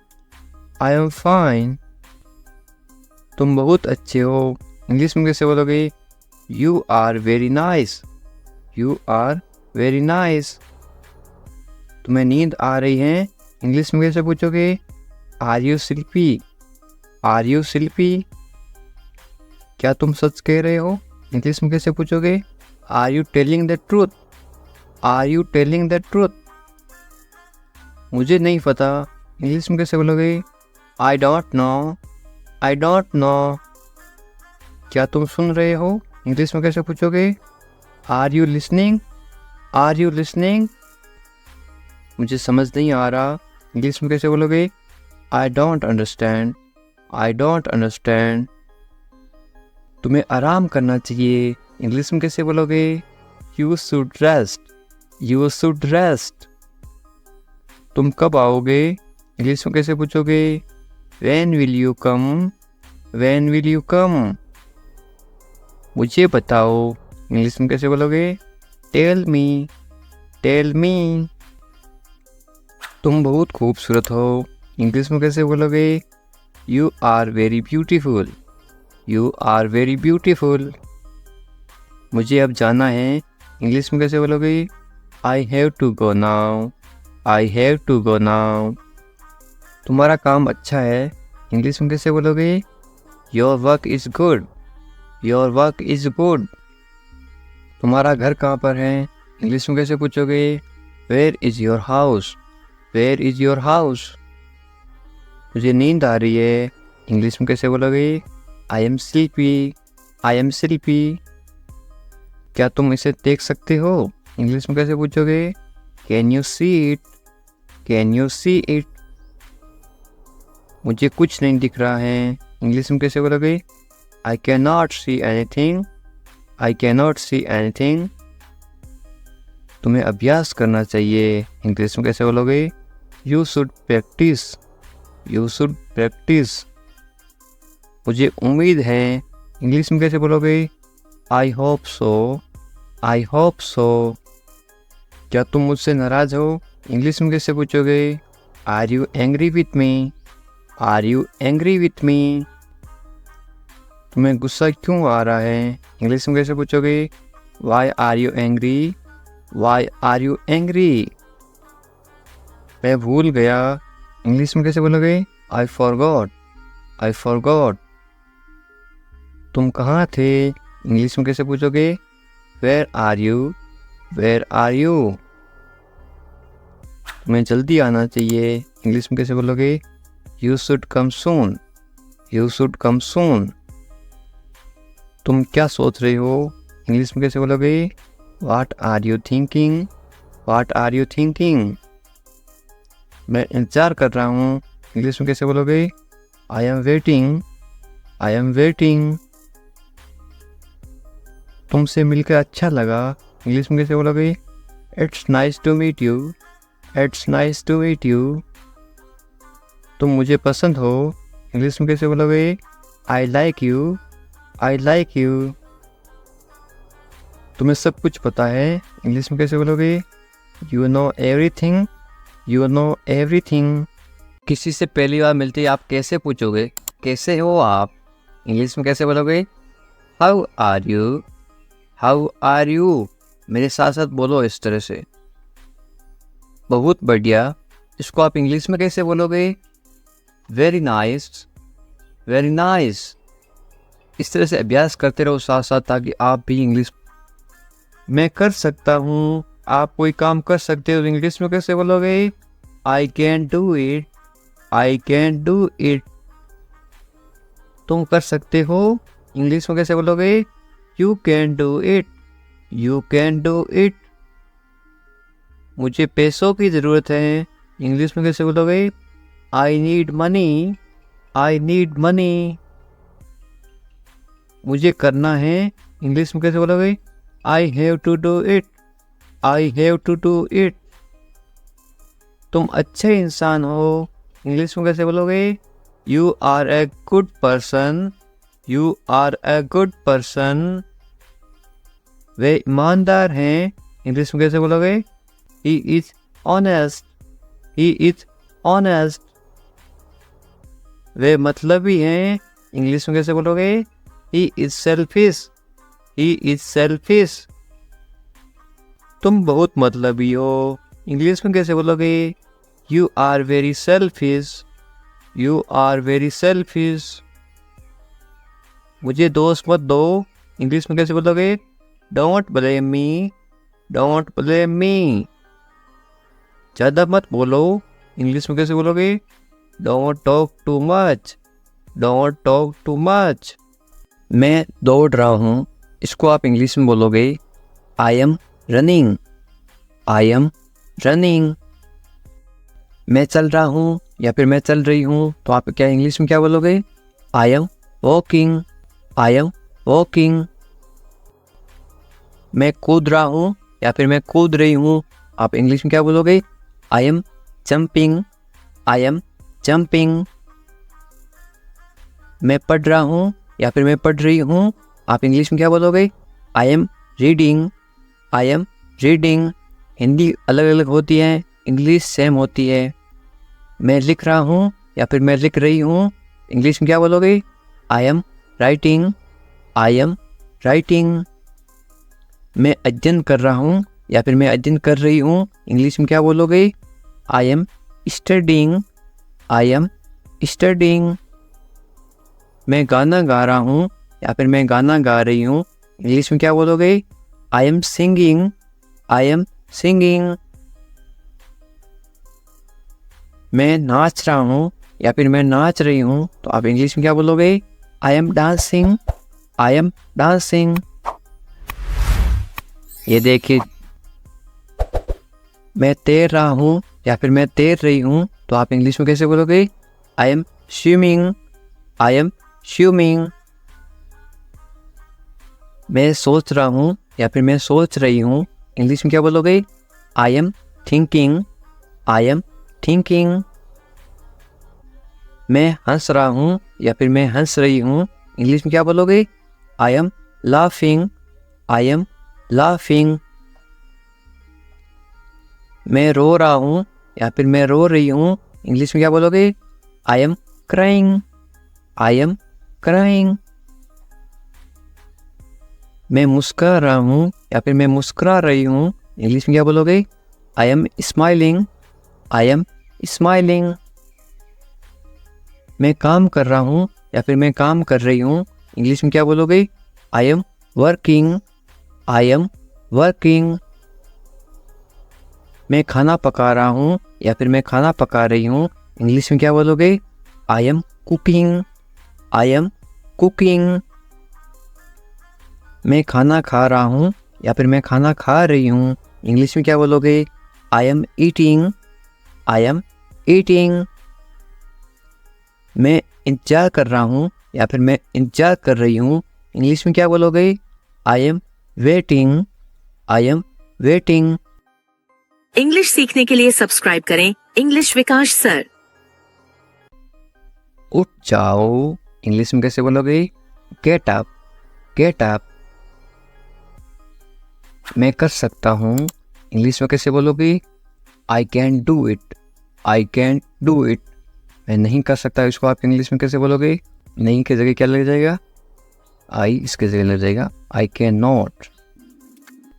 I am fine. तुम बहुत अच्छे हो, इंग्लिश में कैसे बोलोगे? You are very nice, you are very nice. तुम्हें नींद आ रही है, इंग्लिश में कैसे पूछोगे? Are you sleepy, are you sleepy. क्या तुम सच कह रहे हो, इंग्लिश में कैसे पूछोगे? Are you telling the truth, are you telling the truth. मुझे नहीं पता, इंग्लिश में कैसे बोलोगे? I don't know, I don't know. क्या तुम सुन रहे हो, इंग्लिश में कैसे पूछोगे? Are you listening, are you listening. मुझे समझ नहीं आ रहा, इंग्लिश में कैसे बोलोगे? I don't understand, I don't understand. तुम्हें आराम करना चाहिए, इंग्लिश में कैसे बोलोगे? You should rest, you should rest. तुम कब आओगे? इंग्लिश में कैसे पूछोगे? When will you come, when will you come. मुझे बताओ, इंग्लिश में कैसे बोलोगे? Tell me, tell me. तुम बहुत खूबसूरत हो, इंग्लिश में कैसे बोलोगे? You are very beautiful, you are very beautiful. मुझे अब जाना है, इंग्लिश में कैसे बोलोगे? I have to go now, I have to go now. तुम्हारा काम अच्छा है, इंग्लिश में कैसे बोलोगे? Your work is good, your work is good. तुम्हारा घर कहाँ पर है, इंग्लिश में कैसे पूछोगे? Where is your house, where is your house. मुझे नींद आ रही है, इंग्लिश में कैसे बोलोगे? I am sleepy, I am sleepy. क्या तुम इसे देख सकते हो, इंग्लिश में कैसे पूछोगे? Can you see it, can you see it. मुझे कुछ नहीं दिख रहा है, इंग्लिश में कैसे बोलोगे? I can not see anything, I can not any anything. तुम्हें अभ्यास करना चाहिए, इंग्लिश में कैसे बोलोगे? You should practise, you should practise. मुझे उम्मीद है, इंग्लिश में कैसे बोलोगे? I hope so, I hope so. क्या तुम मुझसे नाराज़ हो, इंग्लिश में कैसे पूछोगे? Are you angry with me, are you angry with me. तुम्हें गुस्सा क्यों आ रहा है, इंग्लिश में कैसे पूछोगे? Why are you angry, why are you angry. मैं भूल गया, इंग्लिश में कैसे बोलोगे? I forgot, I forgot. तुम कहाँ थे, इंग्लिश में कैसे पूछोगे? Where are you, where are you. तुम्हें जल्दी आना चाहिए, इंग्लिश में कैसे बोलोगे? You should come soon, you should come soon. तुम क्या सोच रहे हो, इंग्लिश में कैसे बोलोगे? What are you thinking, what are you thinking. मैं इंतज़ार कर रहा हूँ, इंग्लिश में कैसे बोलोगे? I am waiting, I am waiting. तुमसे मिलकर अच्छा लगा, इंग्लिश में कैसे बोलोगे? It's nice to meet you, it's nice to meet you. तुम मुझे पसंद हो, इंग्लिश में कैसे बोलोगे? I like you, I like you. तुम्हें सब कुछ पता है, इंग्लिश में कैसे बोलोगे? You know everything, you know everything. किसी से पहली बार मिलते ही आप कैसे पूछोगे? कैसे हो आप, इंग्लिश में कैसे बोलोगे? How are you, how are you. मेरे साथ साथ बोलो इस तरह से। बहुत बढ़िया। इसको आप इंग्लिश में कैसे बोलोगे? Very nice, very nice. इस तरह से अभ्यास करते रहो साथ साथ, ताकि आप भी इंग्लिश। मैं कर सकता हूँ, आप कोई काम कर सकते हो, इंग्लिश में कैसे बोलोगे? I can do it, I can do it. तुम कर सकते हो, इंग्लिश में कैसे बोलोगे? You can do it, you can do it. मुझे पैसों की ज़रूरत है, इंग्लिश में कैसे बोलोगे? I need money, I need money. मुझे करना है, इंग्लिश में कैसे बोलोगे? I have to do it, I have to do it. तुम अच्छे इंसान हो, इंग्लिश में कैसे बोलोगे? You are a good person, you are a good person. वे ईमानदार हैं, इंग्लिश में कैसे बोलोगे? He is honest, he is honest. वे मतलबी हैं, इंग्लिश में कैसे बोलोगे? He is selfish, he is selfish. तुम बहुत मतलबी हो, इंग्लिश में कैसे बोलोगे? You are very selfish, you are very selfish. मुझे दोस्त मत दो, इंग्लिश में कैसे बोलोगे? Don't blame me, don't blame me. ज़्यादा मत बोलो, इंग्लिश में कैसे बोलोगे? Don't talk too much, don't talk too much. मैं दौड़ रहा हूँ, इसको आप इंग्लिश में बोलोगे? I am running, I am running. मैं चल रहा हूँ या फिर मैं चल रही हूँ, तो आप क्या इंग्लिश में क्या बोलोगे? I am walking. I am walking. मैं कूद रहा हूँ या फिर मैं कूद रही हूँ, आप इंग्लिश में क्या बोलोगे? I am jumping. I am jumping. मैं पढ़ रहा हूँ या फिर मैं पढ़ रही हूँ, आप इंग्लिश में क्या बोलोगे? I am reading. I am reading. Hindi अलग अलग होती है, इंग्लिश सेम होती है। मैं लिख रहा हूँ या फिर मैं लिख रही हूँ, इंग्लिश में क्या बोलोगे? I am writing. I am writing. मैं अध्ययन कर रहा हूँ या फिर मैं अध्ययन कर रही हूँ, इंग्लिश में क्या बोलोगे? I am studying. I am studying. मैं गाना गा रहा हूँ या फिर मैं गाना गा रही हूँ, इंग्लिश में क्या बोलोगे? I am singing. I am singing. मैं नाच रहा हूँ या फिर मैं नाच रही हूँ, तो आप इंग्लिश में क्या बोलोगे? I am dancing. I am dancing. ये देखिए, मैं तैर रहा हूँ या फिर मैं तैर रही हूँ, तो आप इंग्लिश में कैसे बोलोगे? I am swimming. I am swimming. मैं सोच रहा हूँ या फिर मैं सोच रही हूँ, इंग्लिश में क्या बोलोगे? I am thinking. I am thinking. मैं हंस रहा हूँ या फिर मैं हंस रही हूँ, इंग्लिश में क्या बोलोगे? I am laughing. I am laughing. मैं रो रहा हूँ या फिर मैं रो रही हूँ, इंग्लिश में क्या बोलोगे? I am crying. I am crying. मैं मुस्कुरा रहा हूँ या फिर मैं मुस्कुरा रही हूँ, इंग्लिश में क्या बोलोगे? I am smiling. I am smiling. मैं काम कर रहा हूँ या फिर मैं काम कर रही हूँ, इंग्लिश में क्या बोलोगे? I am working. I am working. मैं खाना पका रहा हूँ या फिर मैं खाना पका रही हूँ, इंग्लिश में क्या बोलोगे? I am cooking. I am cooking. मैं खाना खा रहा हूँ या फिर मैं खाना खा रही हूँ, इंग्लिश में क्या बोलोगे? I am eating. I am eating. मैं इंतजार कर रहा हूँ या फिर मैं इंतजार कर रही हूँ, इंग्लिश में क्या बोलोगे? I am waiting. I am waiting. English सीखने के लिए सब्सक्राइब करें इंग्लिश विकास सर। उठ जाओ, इंग्लिश में कैसे बोलोगे? Get up. Get up. मैं कर सकता हूँ, इंग्लिश में कैसे बोलोगे? I can do it. I can do it. मैं नहीं कर सकता, इसको आप इंग्लिश में कैसे बोलोगे? नहीं की जगह क्या लग जाएगा? आई इसके जगह लग जाएगा आई कैन नॉट.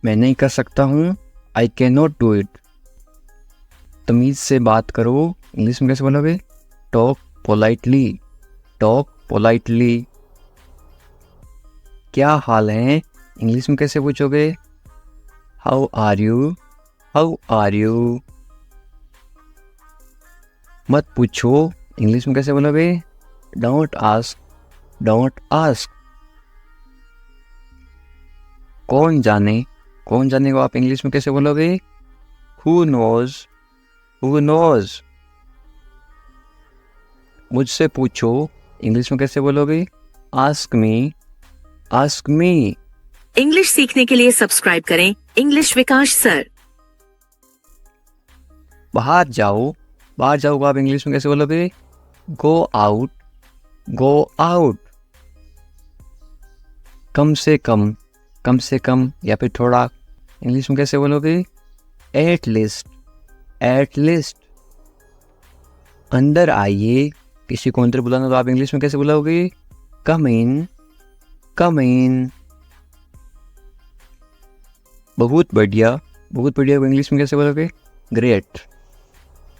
मैं नहीं कर सकता हूँ, I can not do it. तमीज़ से बात करो, इंग्लिश में कैसे बोलोगे? Talk politely. Talk politely. क्या हाल है, इंग्लिश में कैसे पूछोगे? How are you. How are you. मत पूछो, इंग्लिश में कैसे बोलोगे? Don't ask. Don't ask. कौन जाने. कौन जाने को आप इंग्लिश में कैसे बोलोगे? Who knows. Who knows. मुझसे पूछो, इंग्लिश में कैसे बोलोगे? Ask me. Ask me. English सीखने के लिए सब्सक्राइब करें इंग्लिश विकास सर। बाहर जाओ. बाहर जाओ को आप इंग्लिश में कैसे बोलोगे? Go out. Go out. कम से कम. कम से कम या फिर थोड़ा, इंग्लिश में कैसे बोलोगे? At least. At least. अंदर आइए, किसी को अंदर बुलाना तो आप इंग्लिश में कैसे बुलाओगे? कम इन. कम इन. बहुत बढ़िया. बहुत बढ़िया को इंग्लिश में कैसे बोलोगे? ग्रेट.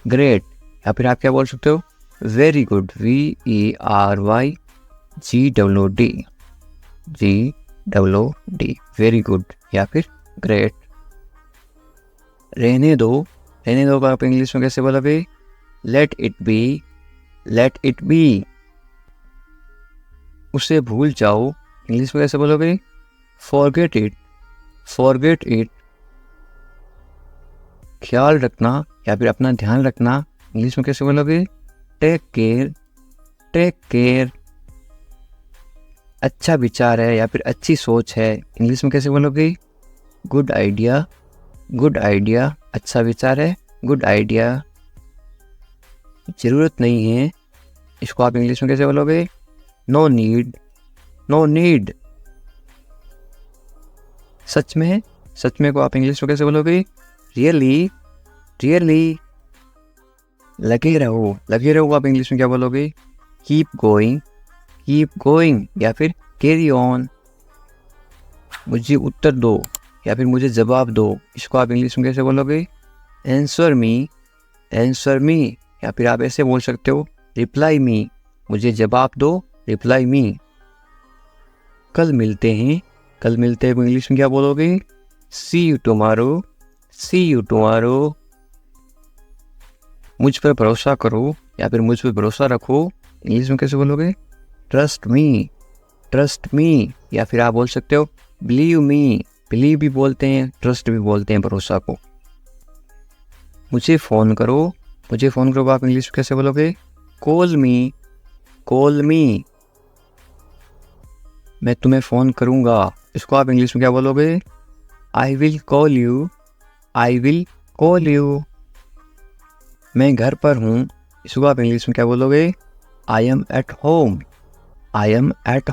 ग्रेट. या फिर आप क्या बोल सकते हो? Very good. VERYGWD. GWD. Very good या फिर ग्रेट. रहने दो. रहने दो को आप इंग्लिश में कैसे बोलोगे? Let it be. Let it be. उसे भूल जाओ, इंग्लिश में कैसे बोलोगे? Forget it. Forget it. ख्याल रखना या फिर अपना ध्यान रखना, इंग्लिश में कैसे बोलोगे? Take care. Take care. अच्छा विचार है या फिर अच्छी सोच है, इंग्लिश में कैसे बोलोगे? Good idea, good idea. अच्छा विचार है, गुड आइडिया। ज़रूरत नहीं है, इसको आप इंग्लिश में कैसे बोलोगे? No need, no need. सच में, सच में को आप इंग्लिश में कैसे बोलोगे? Really, really. लगे रहो, लगे रहो आप इंग्लिश में क्या बोलोगे? कीप गोइंग या फिर कैरी ऑन। मुझे उत्तर दो या फिर मुझे जवाब दो, इसको आप इंग्लिश में कैसे बोलोगे? आंसर मी या फिर आप ऐसे बोल सकते हो रिप्लाई मी, मुझे जवाब दो, रिप्लाई मी। कल मिलते हैं को इंग्लिश में क्या बोलोगे? See you tomorrow, see you tomorrow. मुझ पर भरोसा करो या फिर मुझ पर भरोसा रखो, इंग्लिश में कैसे बोलोगे? ट्रस्ट मी या फिर आप बोल सकते हो बिलीव मी। बिलीव भी बोलते हैं, ट्रस्ट भी बोलते हैं भरोसा को। मुझे फ़ोन करो आप इंग्लिश में कैसे बोलोगे? कॉल मी। मैं तुम्हें फ़ोन करूँगा, इसको आप इंग्लिश में क्या बोलोगे? I will call you. मैं घर पर हूँ, इसको आप इंग्लिश में क्या बोलोगे? I am at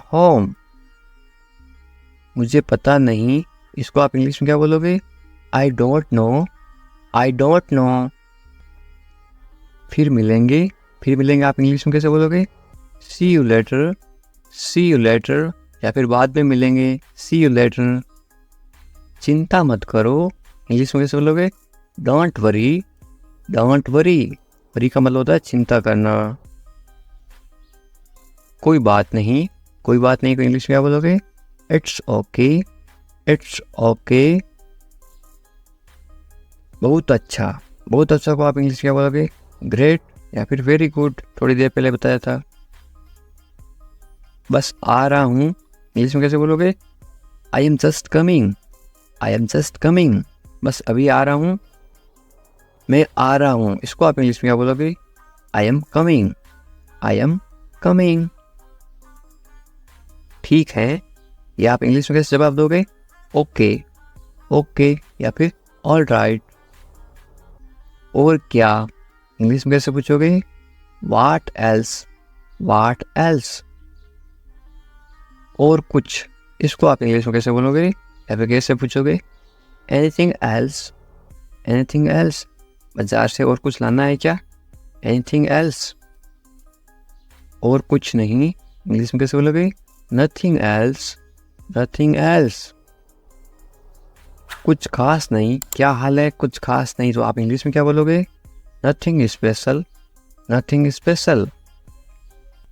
home. मुझे पता नहीं, इसको आप इंग्लिश में क्या बोलोगे? I don't no. फिर मिलेंगे आप इंग्लिश में कैसे बोलोगे? सी यू लेटर या फिर बाद में मिलेंगे, सी यू लेटर। चिंता मत करो, इंग्लिश में कैसे बोलोगे? Don't worry. वरी का मतलब होता है चिंता करना। कोई बात नहीं को इंग्लिश में क्या बोलोगे? It's okay. बहुत अच्छा को आप इंग्लिश में क्या बोलोगे? ग्रेट या फिर वेरी गुड, थोड़ी देर पहले बताया था। बस आ रहा हूँ, इंग्लिश में कैसे बोलोगे? I am just coming. बस अभी आ रहा हूँ, मैं आ रहा हूँ, इसको आप इंग्लिश में क्या बोलोगे? I am coming. ठीक है, या आप इंग्लिश में कैसे जवाब दोगे? ओके या फिर ऑल राइट। और क्या, इंग्लिश में कैसे पूछोगे? What else. और कुछ, इसको आप इंग्लिश में कैसे बोलोगे या फिर कैसे पूछोगे? Anything else. बाजार से और कुछ लाना है क्या? Anything else. और कुछ नहीं, इंग्लिश में कैसे बोलोगे? Nothing else. कुछ खास नहीं, क्या हाल है? कुछ खास नहीं, तो आप इंग्लिश में क्या बोलोगे? Nothing special.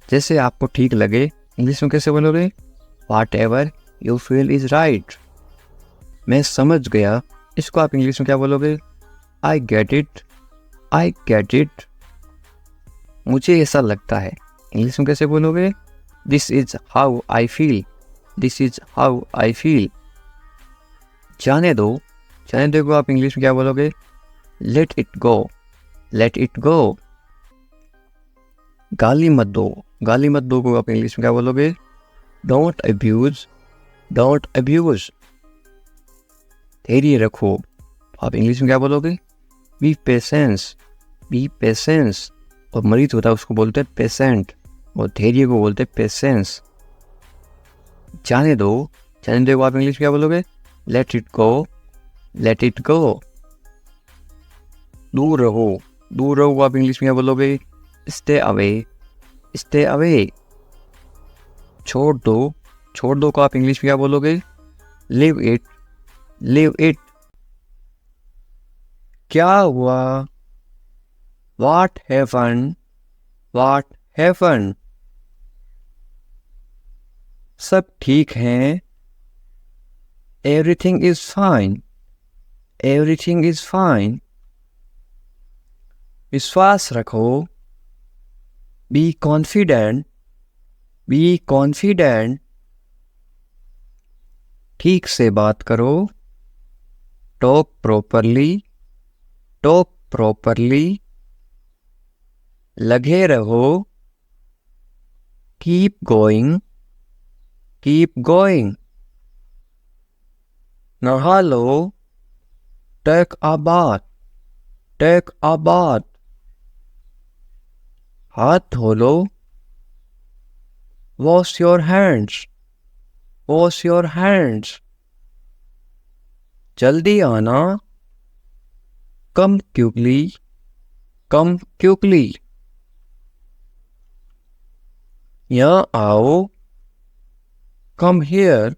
जैसे आपको ठीक लगे, इंग्लिश में कैसे बोलोगे? Whatever you feel is right. मैं समझ गया, इसको आप इंग्लिश में क्या बोलोगे? I get it. मुझे ऐसा लगता है, इंग्लिश में कैसे बोलोगे? This is how I feel. जाने दो को आप इंग्लिश में क्या बोलोगे? Let it go. गाली मत दो को आप इंग्लिश में क्या बोलोगे? Don't abuse. धैर्य रखो, आप इंग्लिश में क्या बोलोगे? B patience. और मरीज होता है उसको बोलते हैं पेशेंट, और धैर्य को बोलते हैं पेशेंस। जाने दो को आप इंग्लिश में क्या बोलोगे? Let it go. दूर रहो को आप इंग्लिश में क्या बोलोगे? Stay away. छोड़ दो को आप इंग्लिश में क्या बोलोगे? Live it. क्या हुआ? What happen. सब ठीक है, एवरीथिंग इज फाइन। विश्वास रखो, बी कॉन्फिडेंट। ठीक से बात करो, टॉक प्रॉपरली। लगे रहो, कीप गोइंग। Keep going. नहा लो, take a bath, take a bath. हाथ धो लो, wash your hands, wash your hands. जल्दी आना, कम क्विकली, कम क्विकली। यहाँ आओ, कम हियर,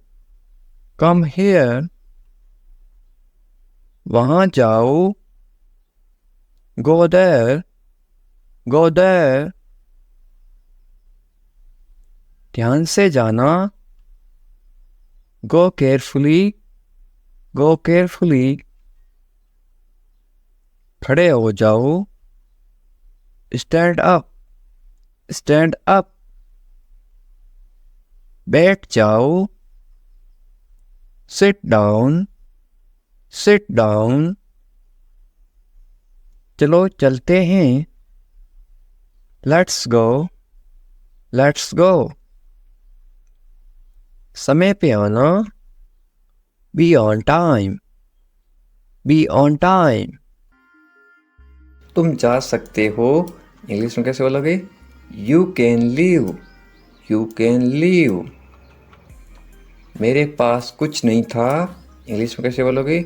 कम हियर। वहां जाओ, गो देयर, गो देयर। ध्यान से जाना, गो केयरफुली, गो केयरफुली। खड़े हो जाओ, स्टैंड अप, स्टैंड अप। बैठ जाओ, सिट डाउन, सिट डाउन। चलो चलते हैं, लेट्स गो, लेट्स गो। समय पे आना, be on time, be on time. तुम जा सकते हो, इंग्लिश में कैसे बोलोगे? You can leave, you can leave. मेरे पास कुछ नहीं था, इंग्लिश में कैसे बोलोगे?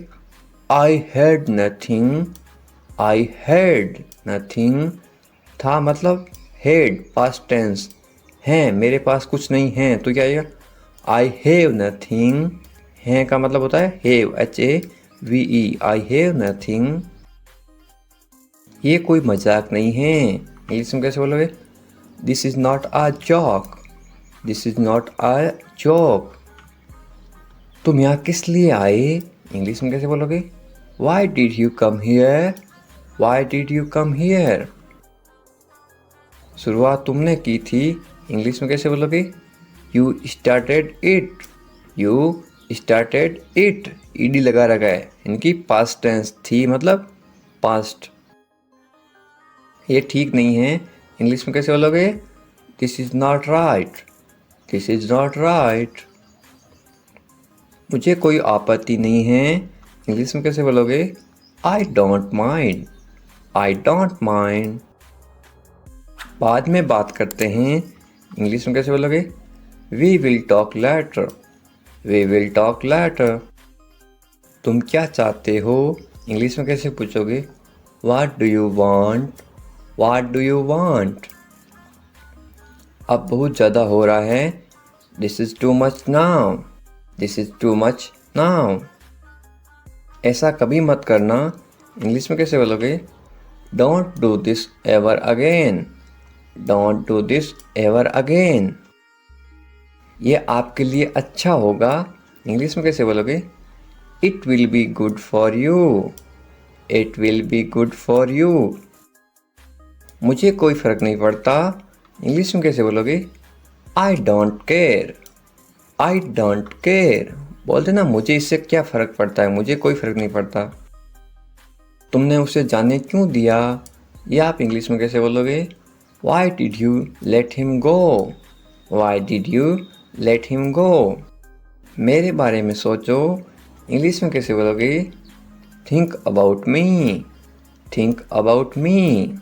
I had nothing, I had nothing. था मतलब हैड पास्ट टेंस, है मेरे पास कुछ नहीं है तो क्या आएगा? I have nothing. है का मतलब होता है have, HAVE, I have nothing. ये कोई मजाक नहीं है, इंग्लिश में कैसे बोलोगे? This is not a joke, this is not a joke. तुम यहाँ किस लिए आए, इंग्लिश में कैसे बोलोगे? Why did you come here, why did you come here. शुरुआत तुमने की थी, इंग्लिश में कैसे बोलोगे? You started it, you started it. ED लगा रखा है, इनकी पास्ट टेंस थी मतलब पास्ट। ये ठीक नहीं है, इंग्लिश में कैसे बोलोगे? This is not right, this is not right. मुझे कोई आपत्ति नहीं है, इंग्लिश में कैसे बोलोगे? I don't mind, I don't mind. बाद में बात करते हैं, इंग्लिश में कैसे बोलोगे? We will talk later, we will talk later. तुम क्या चाहते हो, इंग्लिश में कैसे पूछोगे? What do you want, what do you want. अब बहुत ज़्यादा हो रहा है, this is too much now, this is too much now. ऐसा कभी मत करना, इंग्लिश में कैसे बोलोगे? Don't do this ever again, don't do this ever again. ये आपके लिए अच्छा होगा, इंग्लिश में कैसे बोलोगे? It will be good for you, it will be good for you. मुझे कोई फ़र्क नहीं पड़ता, इंग्लिश में कैसे बोलोगे? I don't care, I don't care. बोलते ना मुझे इससे क्या फ़र्क पड़ता है, मुझे कोई फ़र्क नहीं पड़ता। तुमने उसे जाने क्यों दिया, ये आप इंग्लिश में कैसे बोलोगे? Why did you let him go, Y did you let him go. मेरे बारे में सोचो, इंग्लिश में कैसे बोलोगे? Think about me, think about मी।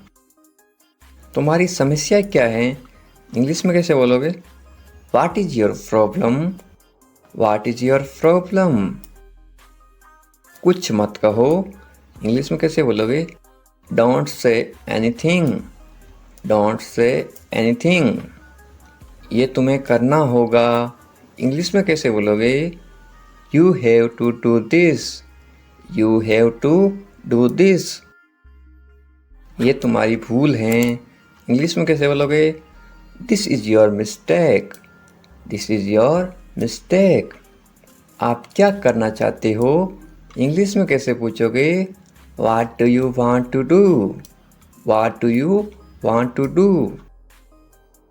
तुम्हारी समस्या क्या है, इंग्लिश में कैसे बोलोगे? What is your problem, what is your problem. कुछ मत कहो, इंग्लिश में कैसे बोलोगे? Don't say anything, don't say anything. ये तुम्हें करना होगा, इंग्लिश में कैसे बोलोगे? You have to do this, you have to do this. ये तुम्हारी भूल है, इंग्लिश में कैसे बोलोगे? This is your mistake, this is your mistake. आप क्या करना चाहते हो, इंग्लिश में कैसे पूछोगे? What do you want to do, what do you want to do.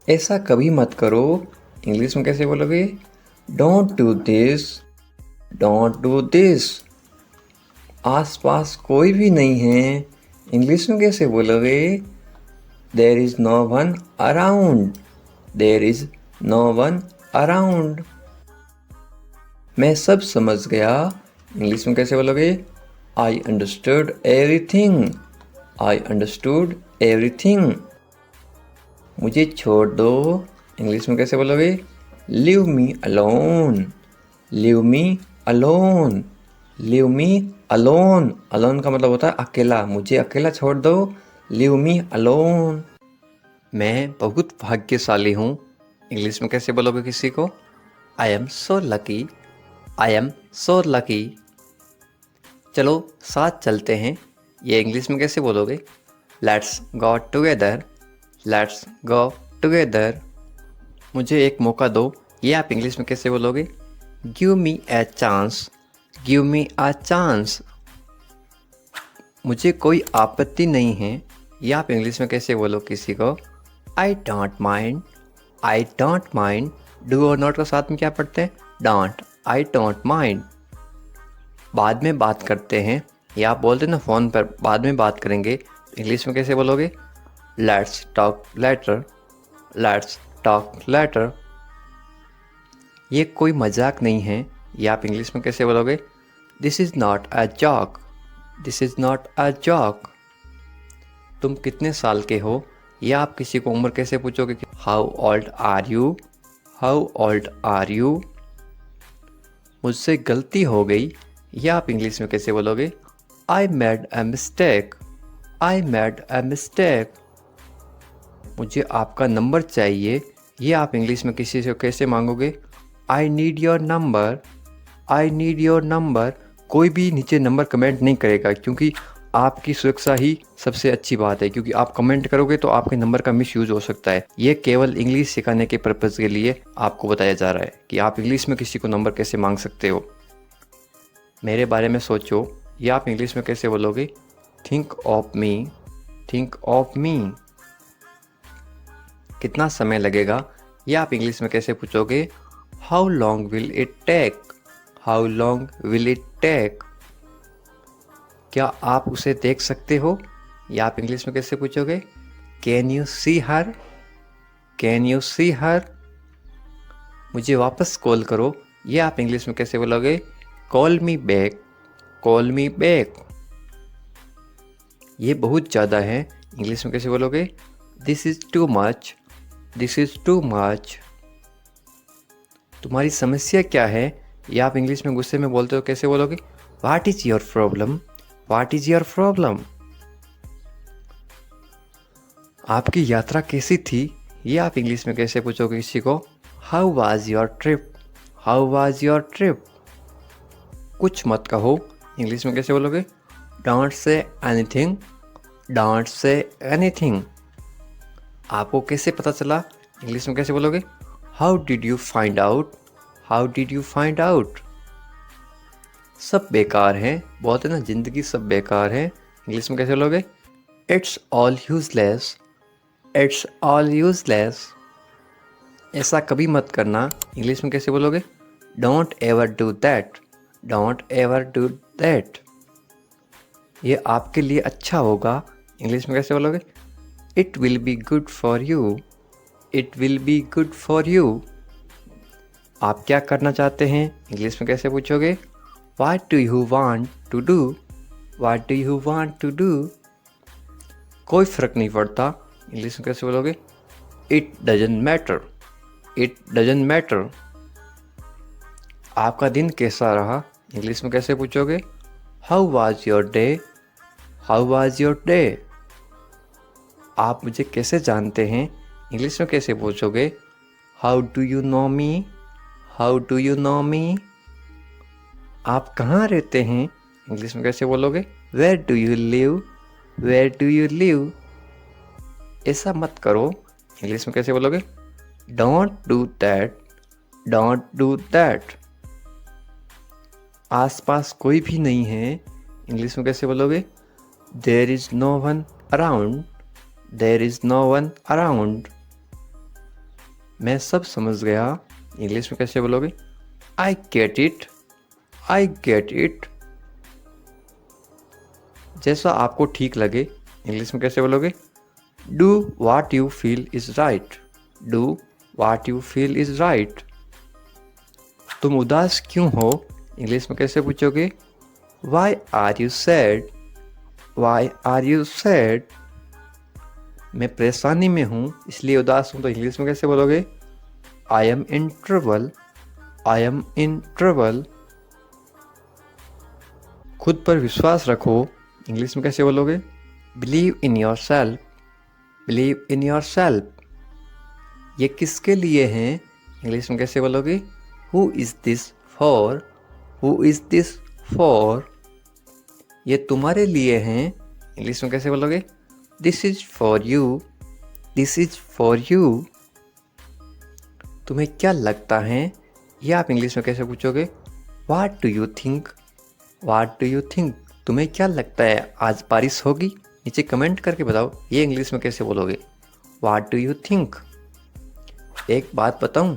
ऐसा कभी मत करो, इंग्लिश में कैसे बोलोगे? Don't do this, don't do this. आस पास कोई भी नहीं है, इंग्लिश में कैसे बोलोगे? There is no one around, there is no one around. मैं सब समझ गया। इंग्लिश में कैसे बोलोगे? I understood everything. I understood everything. मुझे छोड़ दो। इंग्लिश में कैसे बोलोगे? Leave me alone. Leave me alone. Leave me alone. Alone का मतलब होता है अकेला। मुझे अकेला छोड़ दो। Leave me alone. मैं बहुत भाग्यशाली हूँ। इंग्लिश में कैसे बोलोगे किसी को? I am so lucky. I am so lucky. चलो साथ चलते हैं। ये इंग्लिश में कैसे बोलोगे? Let's go together. Let's go together. मुझे एक मौका दो। ये आप इंग्लिश में कैसे बोलोगे? Give me a chance. Give me a chance. मुझे कोई आपत्ति नहीं है। ये आप इंग्लिश में कैसे बोलो किसी को? आई don't mind. I don't mind. Do और नॉट का साथ में क्या पढ़ते हैं? डोंट। I don't mind. बाद में बात करते हैं। या आप बोलते ना फ़ोन पर बाद में बात करेंगे, इंग्लिश में कैसे बोलोगे? Let's talk later. Let's talk later. ये कोई मजाक नहीं है। ये आप इंग्लिश में कैसे बोलोगे? This is not a joke. This is not a joke. तुम कितने साल के हो? या आप किसी को उम्र कैसे पूछोगे? How old are you. How old are you. मुझसे गलती हो गई। या आप इंग्लिश में कैसे बोलोगे? I made a mistake. I made a mistake. मुझे आपका नंबर चाहिए। ये आप इंग्लिश में किसी से कैसे मांगोगे? I need your number. I need your number. कोई भी नीचे नंबर कमेंट नहीं करेगा, क्योंकि आपकी सुरक्षा ही सबसे अच्छी बात है, क्योंकि आप कमेंट करोगे तो आपके नंबर का मिसयूज हो सकता है। ये केवल इंग्लिश सिखाने के पर्पज़ के लिए आपको बताया जा रहा है कि आप इंग्लिश में किसी को नंबर कैसे मांग सकते हो। मेरे बारे में सोचो। ये आप इंग्लिश में कैसे बोलोगे? Think of me. Think of me. कितना समय लगेगा? ये आप इंग्लिश में कैसे पूछोगे? How long will it take. How long will it take. क्या आप उसे देख सकते हो? या आप इंग्लिश में कैसे पूछोगे? Can you see her. Can you see her. मुझे वापस कॉल करो। ये आप इंग्लिश में कैसे बोलोगे? Call me back. Call me back. ये बहुत ज़्यादा है। इंग्लिश में कैसे बोलोगे? This is too much. This is too much. तुम्हारी समस्या क्या है? या आप इंग्लिश में गुस्से में बोलते हो, कैसे बोलोगे? What is your problem. What is your problem. आपकी यात्रा कैसी थी? ये आप इंग्लिश में कैसे पूछोगे किसी को? How was your trip. How was your trip. कुछ मत कहो। इंग्लिश में कैसे बोलोगे? Don't say anything. Don't say anything. आपको कैसे पता चला? इंग्लिश में कैसे बोलोगे? How did you find out. How did you find out. सब बेकार है। बोलते ना ज़िंदगी सब बेकार है। इंग्लिश में कैसे बोलोगे? It's all useless. It's all useless. ऐसा कभी मत करना। इंग्लिश में कैसे बोलोगे? Don't ever do that. Don't ever do that. ये आपके लिए अच्छा होगा। इंग्लिश में कैसे बोलोगे? It will be good for you. It will be good for you. आप क्या करना चाहते हैं? इंग्लिश में कैसे पूछोगे? What do you want to do? What do you want to do? कोई फ़र्क नहीं पड़ता। इंग्लिश में कैसे बोलोगे? It doesn't matter. It doesn't matter. आपका दिन कैसा रहा? इंग्लिश में कैसे पूछोगे? How was your day? How was your day? आप मुझे कैसे जानते हैं? इंग्लिश में कैसे पूछोगे? How do you know me? How do you know me? आप कहाँ रहते हैं? इंग्लिश में कैसे बोलोगे? Where do you live? Where do you live? ऐसा मत करो। इंग्लिश में कैसे बोलोगे? Don't do that. Don't do that. आसपास कोई भी नहीं है। इंग्लिश में कैसे बोलोगे? There is no one around. There is no one around. मैं सब समझ गया। इंग्लिश में कैसे बोलोगे? I get it. I get it. जैसा आपको ठीक लगे। इंग्लिश में कैसे बोलोगे? Do what you feel is right. Do what you feel is right. तुम उदास क्यों हो इंग्लिश में कैसे पूछोगे? Why are you sad? Why are you sad? मैं परेशानी में हूँ इसलिए उदास हूँ तो इंग्लिश में कैसे बोलोगे? I M in trouble. I am in trouble. खुद पर विश्वास रखो इंग्लिश में कैसे बोलोगे? Believe in your self. Believe in your self. ये किसके लिए हैं इंग्लिश में कैसे बोलोगे? Who is this for? Who is this for? ये तुम्हारे लिए हैं इंग्लिश में कैसे बोलोगे? This is for you. This is for you. तुम्हें क्या लगता है ये आप इंग्लिश में कैसे पूछोगे? वाट do you think? Watt do you think? तुम्हें क्या लगता है आज बारिश होगी? नीचे कमेंट करके बताओ ये इंग्लिश में कैसे बोलोगे? What do you think? एक बात बताऊं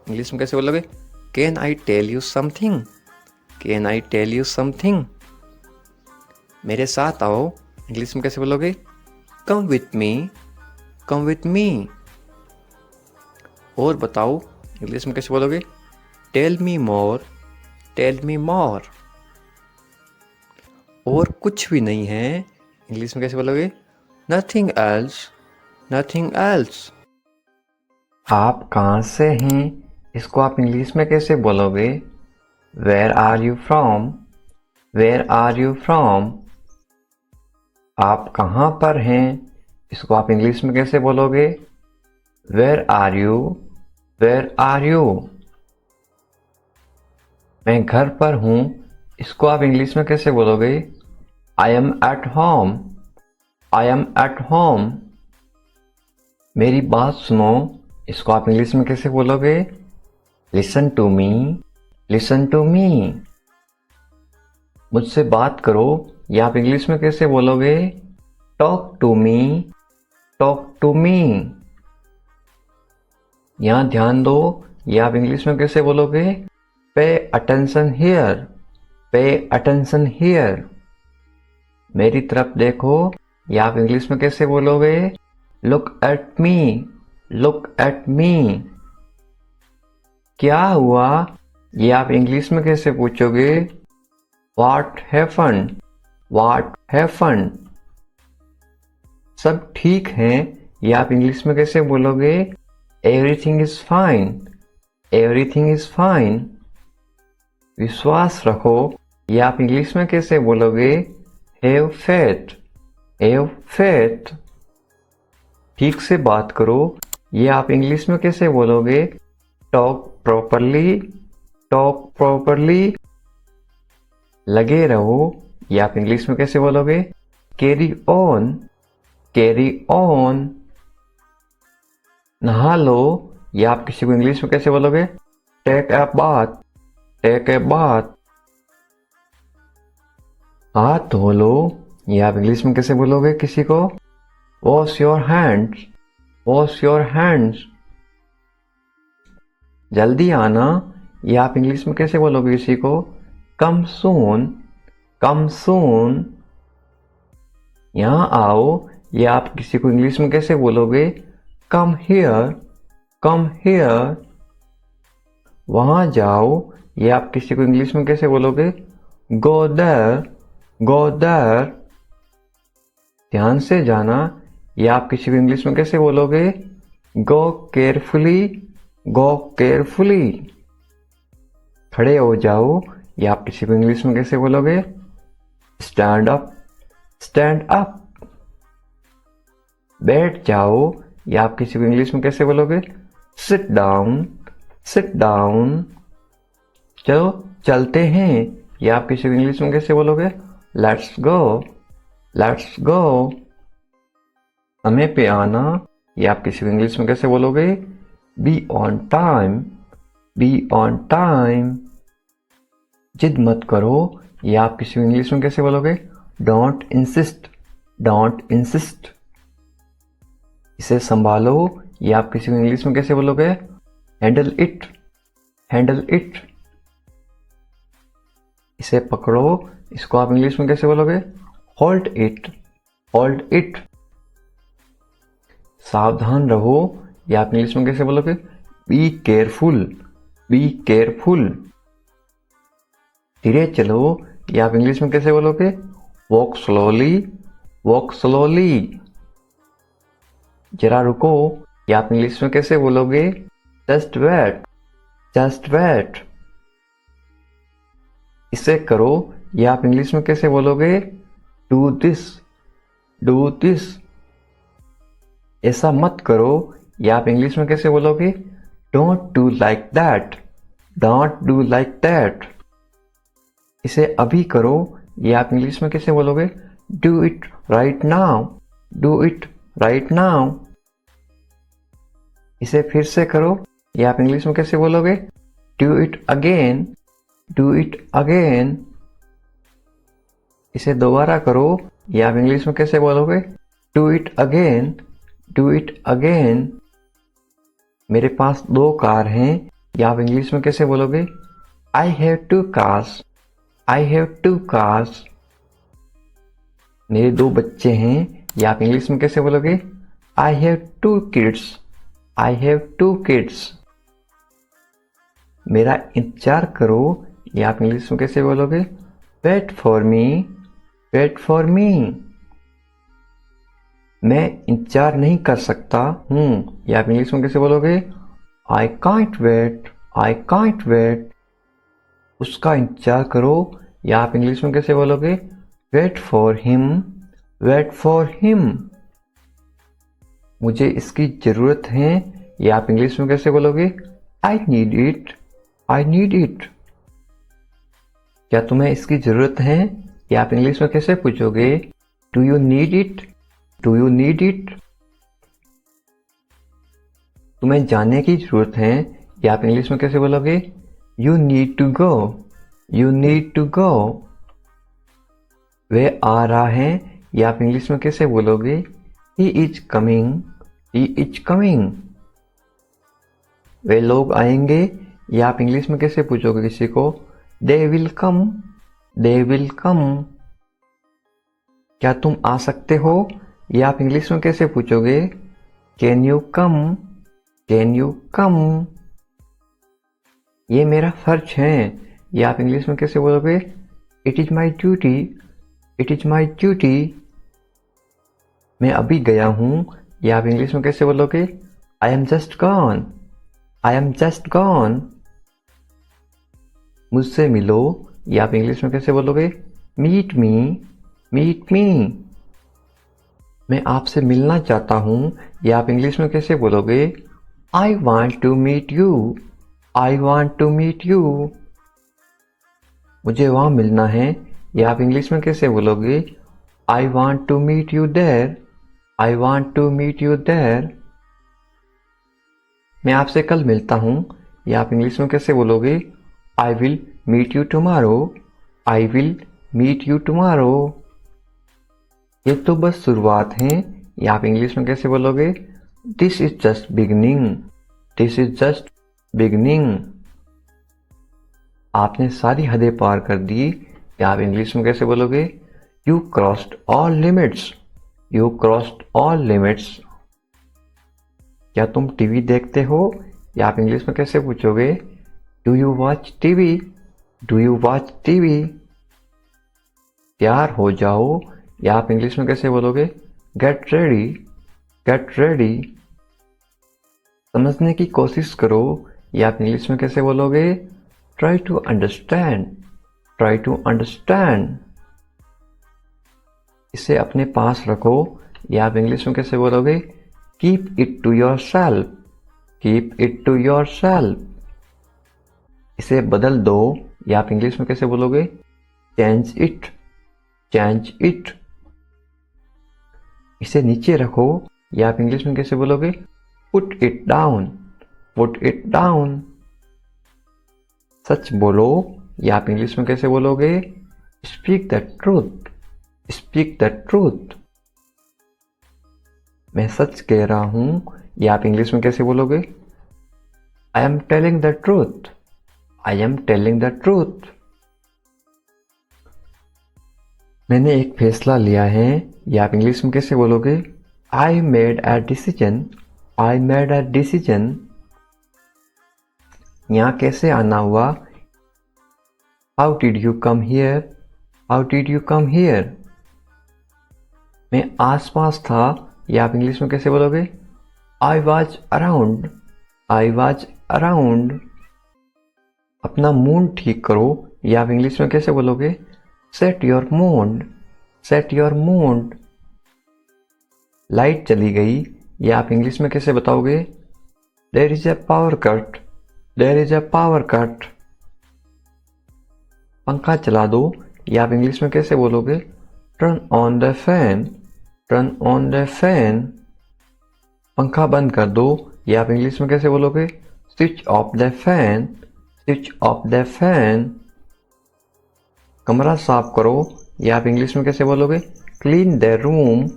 इंग्लिश में कैसे बोलोगे? Can I tell you something? Can I tell you something? मेरे साथ आओ इंग्लिश में कैसे बोलोगे? Come with me. Come with me. और बताओ इंग्लिश में कैसे बोलोगे? Tell me more. Tell me more. और कुछ भी नहीं है इंग्लिश में कैसे बोलोगे? Nothing else. Nothing else. आप कहाँ से हैं इसको आप इंग्लिश में कैसे बोलोगे? Where are you from? Where are you from? आप कहाँ पर हैं इसको आप इंग्लिश में कैसे बोलोगे? Where are you? Where are you? मैं घर पर हूँ इसको आप इंग्लिश में कैसे बोलोगे? I am at home. I am at home. मेरी बात सुनो इसको आप इंग्लिश में कैसे बोलोगे? Listen to me. Listen to me. मुझसे बात करो ये आप इंग्लिश में कैसे बोलोगे? Talk to me. Talk to me. यहाँ ध्यान दो ये आप इंग्लिश में कैसे बोलोगे? Pay attention here. Pay attention here. मेरी तरफ देखो ये आप इंग्लिश में कैसे बोलोगे? Look at me. Look at me. क्या हुआ ये आप इंग्लिश में कैसे पूछोगे? What happened? What happened? सब ठीक है ये आप इंग्लिश में कैसे बोलोगे? Everything is fine. Everything is fine. विश्वास रखो ये आप इंग्लिश में कैसे बोलोगे? Have faith. Have faith. ठीक से बात करो ये आप इंग्लिश में कैसे बोलोगे? Talk properly. Talk properly. लगे रहो ये आप इंग्लिश में कैसे बोलोगे? Carry on. Carry on. नहा लो ये आप किसी को इंग्लिश में कैसे बोलोगे? Take a bath. Take a bath. हाथ धो लो ये आप इंग्लिश में कैसे बोलोगे किसी को? Wash your hands. Wash your hands. जल्दी आना ये आप इंग्लिश में कैसे बोलोगे किसी को? कम सून। कम सून। यहाँ आओ ये आप किसी को इंग्लिश में कैसे बोलोगे? Come here. Come here. वहाँ जाओ ये आप किसी को इंग्लिश में कैसे बोलोगे? Go there. Go there. ध्यान से जाना ये आप किसी को इंग्लिश में कैसे बोलोगे? गो केयरफुली। गो केयरफुली। खड़े हो जाओ ये आप किसी को इंग्लिश में कैसे बोलोगे? Stand up. Stand up. बैठ जाओ ये आप किसी को इंग्लिश में कैसे बोलोगे? Sit down. Sit down. चलो चलते हैं ये आप किसी को इंग्लिश में कैसे बोलोगे? Let's go. Let's go. समय पे आना ये आप किसी को इंग्लिश में कैसे बोलोगे? Be on time. Be on time. जिद मत करो ये आप किसी को इंग्लिश में कैसे बोलोगे? Don't insist. Don't insist. इसे संभालो ये आप किसी को इंग्लिश में कैसे बोलोगे? Handle it. Handle it. इसे पकड़ो इसको आप इंग्लिश में कैसे बोलोगे? Hold it. Hold it. सावधान रहो ये आप इंग्लिश में कैसे बोलोगे? Be careful. Be careful. धीरे चलो, ये आप इंग्लिश में कैसे बोलोगे? Walk slowly, walk slowly. जरा रुको, ये आप इंग्लिश में कैसे बोलोगे? Just wait, just wait. इसे करो, ये आप इंग्लिश में कैसे बोलोगे? Do this, do this. ऐसा मत करो, ये आप इंग्लिश में कैसे बोलोगे? Don't do like that, don't do like that. इसे अभी करो, ये आप इंग्लिश में कैसे बोलोगे? Do it right now, do it right now. इसे फिर से करो, ये आप इंग्लिश में कैसे बोलोगे? Do it again, do it again. इसे दोबारा करो, ये आप इंग्लिश में कैसे बोलोगे? Do it again, do it again. मेरे पास 2 कार हैं, ये आप इंग्लिश में कैसे बोलोगे? I have 2 cars, I have 2 cars. मेरे 2 बच्चे हैं, ये आप इंग्लिश में कैसे बोलोगे? I have 2 kids, I have 2 kids. मेरा इंतजार करो, ये आप इंग्लिश में कैसे बोलोगे? Wait for me, wait for me. मैं इंतजार नहीं कर सकता हूँ, ये आप इंग्लिश में कैसे बोलोगे? I can't wait, I can't wait. उसका इंतजार करो, या आप इंग्लिश में कैसे बोलोगे? Wait for him, wait for him. मुझे इसकी जरूरत है, या आप इंग्लिश में कैसे बोलोगे? I need it, I need it. क्या तुम्हें इसकी जरूरत है, या आप इंग्लिश में कैसे पूछोगे? Do you need it, do you need it. तुम्हें जाने की जरूरत है, या आप इंग्लिश में कैसे बोलोगे? You need to go, you need to go. वह आ रहा है, या आप इंग्लिश में कैसे बोलोगे? He is coming, he is coming. वे लोग आएंगे, या आप इंग्लिश में कैसे पूछोगे किसी को? They will come, they will come. क्या तुम आ सकते हो, या आप इंग्लिश में कैसे पूछोगे? Can you come, can you कम। ये मेरा फर्ज है, या आप इंग्लिश में कैसे बोलोगे? It is my duty, it is my duty. मैं अभी गया हूं, या आप इंग्लिश में कैसे बोलोगे? I am just gone, I am just gone. मुझसे मिलो, या आप इंग्लिश में कैसे बोलोगे? Meet me, meet me. मैं आपसे मिलना चाहता हूं, या आप इंग्लिश में कैसे बोलोगे? I want to meet you, I want to meet you. मुझे वहां मिलना है, या आप इंग्लिश में कैसे बोलोगे? I want to meet you there, I want to meet you there. मैं आपसे कल मिलता हूं, या आप इंग्लिश में कैसे बोलोगे? I will meet you tomorrow, I will meet you tomorrow. ये तो बस शुरुआत है, या आप इंग्लिश में कैसे बोलोगे? This is just beginning, this is just beginning. आपने सारी हदें पार कर दी, या आप इंग्लिश में कैसे बोलोगे? You crossed all limits, you crossed all limits. क्या तुम टीवी देखते हो, या आप इंग्लिश में कैसे पूछोगे? Do you watch TV, do you watch TV. तैयार हो जाओ, या आप इंग्लिश में कैसे बोलोगे? Get ready, get ready. समझने की कोशिश करो, या आप इंग्लिश में कैसे बोलोगे? Try to understand, try to understand. इसे अपने पास रखो, या आप इंग्लिश में कैसे बोलोगे? Keep it to yourself, keep it to yourself. इसे बदल दो, या आप इंग्लिश में कैसे बोलोगे? Change it, change it. इसे नीचे रखो, या आप इंग्लिश में कैसे बोलोगे? Put it down, put it down. सच बोलो, या आप इंग्लिश में कैसे बोलोगे? Speak the truth, speak the truth. मैं सच कह रहा हूं, या आप इंग्लिश में कैसे बोलोगे? I am telling the truth, I am telling the truth. मैंने एक फैसला लिया है, या आप इंग्लिश में कैसे बोलोगे? I made a decision, I made a decision. यहाँ कैसे आना हुआ? How did you come here? How did you come here? मैं आसपास था, या आप इंग्लिश में कैसे बोलोगे? I was around. I was around. अपना मूड ठीक करो, या आप इंग्लिश में कैसे बोलोगे? Set your mood. Set your mood. Light चली गई, या आप इंग्लिश में कैसे बताओगे? There is a power cut. There is a power cut. पंखा चला दो, या आप इंग्लिश में कैसे बोलोगे? Turn on the fan. Turn on the fan. पंखा बंद कर दो, या आप इंग्लिश में कैसे बोलोगे? Switch off the fan. Switch off the fan. कमरा साफ करो, या आप इंग्लिश में कैसे बोलोगे? Clean the room.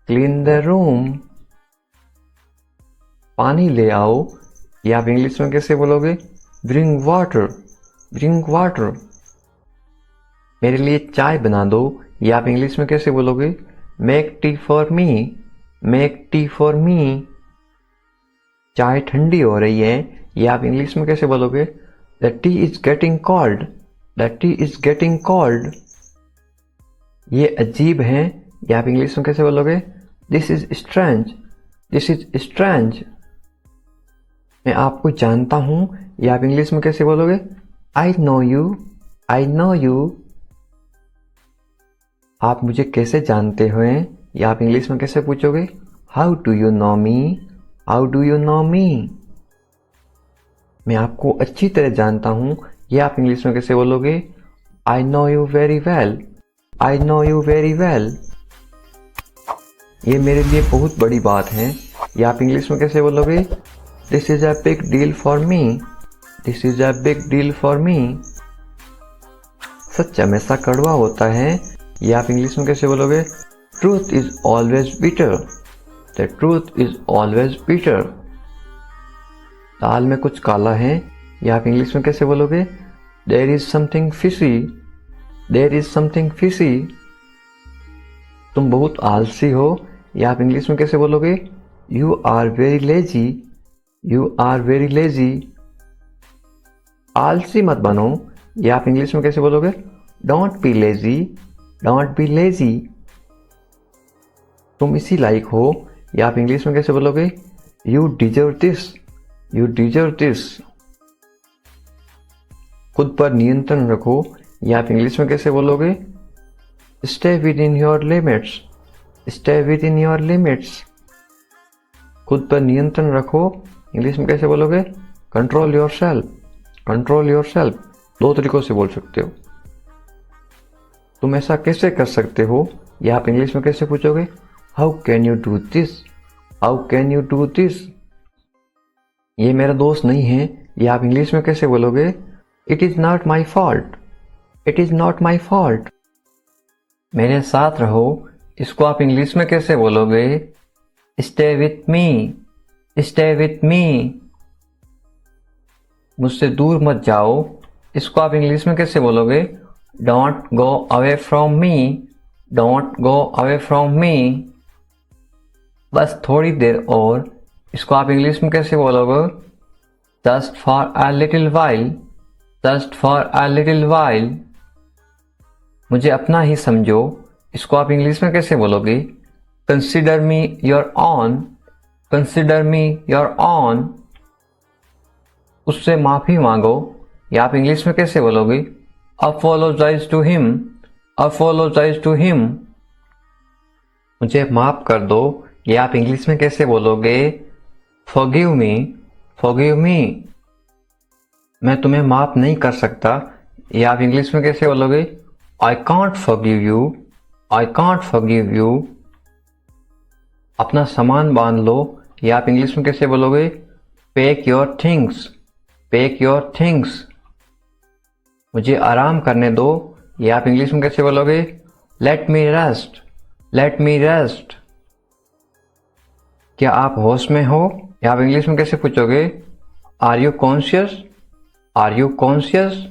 Clean the room. पानी ले आओ, या आप इंग्लिश में कैसे बोलोगे? Bring water. Bring water. मेरे लिए चाय बना दो, या आप इंग्लिश में कैसे बोलोगे? Make tea for me. Make tea for me. चाय ठंडी हो रही है, या आप इंग्लिश में कैसे बोलोगे? The T is getting cold. The T is getting cold. ये अजीब है, या आप इंग्लिश में कैसे बोलोगे? This is strange. This is strange. मैं आपको जानता हूं, या आप इंग्लिश में कैसे बोलोगे? I know you. I know you. आप मुझे कैसे जानते हो, या आप इंग्लिश में कैसे पूछोगे? How do you know me? How do you know me? मैं आपको अच्छी तरह जानता हूं, या आप इंग्लिश में कैसे बोलोगे? I know you very well. I know you very well. ये मेरे लिए बहुत बड़ी बात है, या आप इंग्लिश में कैसे बोलोगे? This is a big deal for me. This is a big deal for me. सच हमेशा कड़वा होता है, या आप इंग्लिश में कैसे बोलोगे? Truth is always bitter. The truth is always bitter. दाल में कुछ काला है, या आप इंग्लिश में कैसे बोलोगे? There is something fishy. There is something fishy. तुम बहुत आलसी हो, या आप इंग्लिश में कैसे बोलोगे? You are very lazy. You are very lazy. आलसी मत बनो, या आप इंग्लिश में कैसे बोलोगे? Don't be lazy. Don't be lazy. तुम इसी लायक हो, या आप इंग्लिश में कैसे बोलोगे? You deserve this. You deserve this. खुद पर नियंत्रण रखो, या आप इंग्लिश में कैसे बोलोगे? Stay with in your limits. Stay with in your limits. खुद पर नियंत्रण रखो, इंग्लिश में कैसे बोलोगे? Control your self. Control your self. दो तरीकों से बोल सकते हो। तुम ऐसा कैसे कर सकते हो, या आप इंग्लिश में कैसे पूछोगे? How can you do this? How can you do this? ये मेरा दोस्त नहीं है, या आप इंग्लिश में कैसे बोलोगे? It is not my fault. It is not my fault. मेरे साथ रहो, इसको आप इंग्लिश में कैसे बोलोगे? Stay with me. Stay with me. मुझसे दूर मत जाओ, इसको आप इंग्लिश में कैसे बोलोगे? Don't go away from me. Don't go away from me. बस थोड़ी देर और, इसको आप इंग्लिश में कैसे बोलोगे? Just for a little while. Just for a little while. मुझे अपना ही समझो, इसको आप इंग्लिश में कैसे बोलोगे? Consider me your own. Consider me your own. उससे माफी मांगो, या आप इंग्लिश में कैसे बोलोगे? Apologise to him. Apologise to him. मुझे माफ कर दो, या आप इंग्लिश में कैसे बोलोगे? Forgive me. Forgive me. मैं तुम्हें माफ नहीं कर सकता, या आप इंग्लिश में कैसे बोलोगे? I can't forgive you. I can't forgive you. अपना सामान बांध लो, या आप इंग्लिश में कैसे बोलोगे? Pack your things. Pack your things. मुझे आराम करने दो, या आप इंग्लिश में कैसे बोलोगे? लेट मी रेस्ट। Let me rest. क्या आप होश में हो, या आप इंग्लिश में कैसे पूछोगे? Are you conscious? Are you conscious?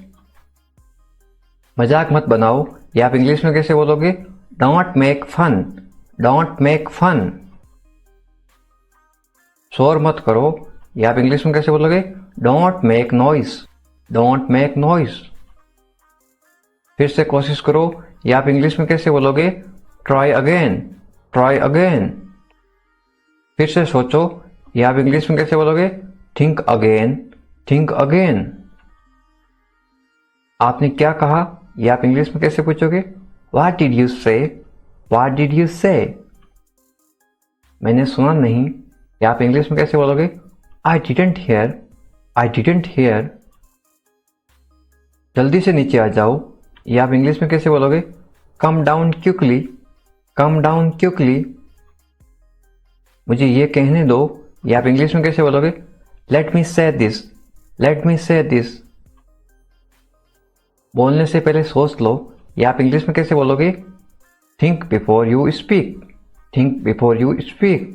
मजाक मत बनाओ, या आप इंग्लिश में कैसे बोलोगे? Don't make fun. Don't make fun. शोर मत करो, या आप इंग्लिश में कैसे बोलोगे? Don't make noise, don't make noise. फिर से कोशिश करो, ये आप इंग्लिश में कैसे बोलोगे? Try again, try again. फिर से सोचो, ये आप इंग्लिश में कैसे बोलोगे? Think again, think again. आपने क्या कहा, ये आप इंग्लिश में कैसे पूछोगे? व्हाट डिड यू से, व्हाट डिड यू से। मैंने सुना नहीं, ये आप इंग्लिश में कैसे बोलोगे? I didn't here, I didn't here. जल्दी से नीचे आ जाओ, ये आप इंग्लिश में कैसे बोलोगे? Come down quickly, come down quickly. मुझे ये कहने दो, ये आप इंग्लिश में कैसे बोलोगे? लेट मी से दिस, लेट मी से दिस। बोलने से पहले सोच लो, ये आप इंग्लिश में कैसे बोलोगे? Think before you speak, think before you speak.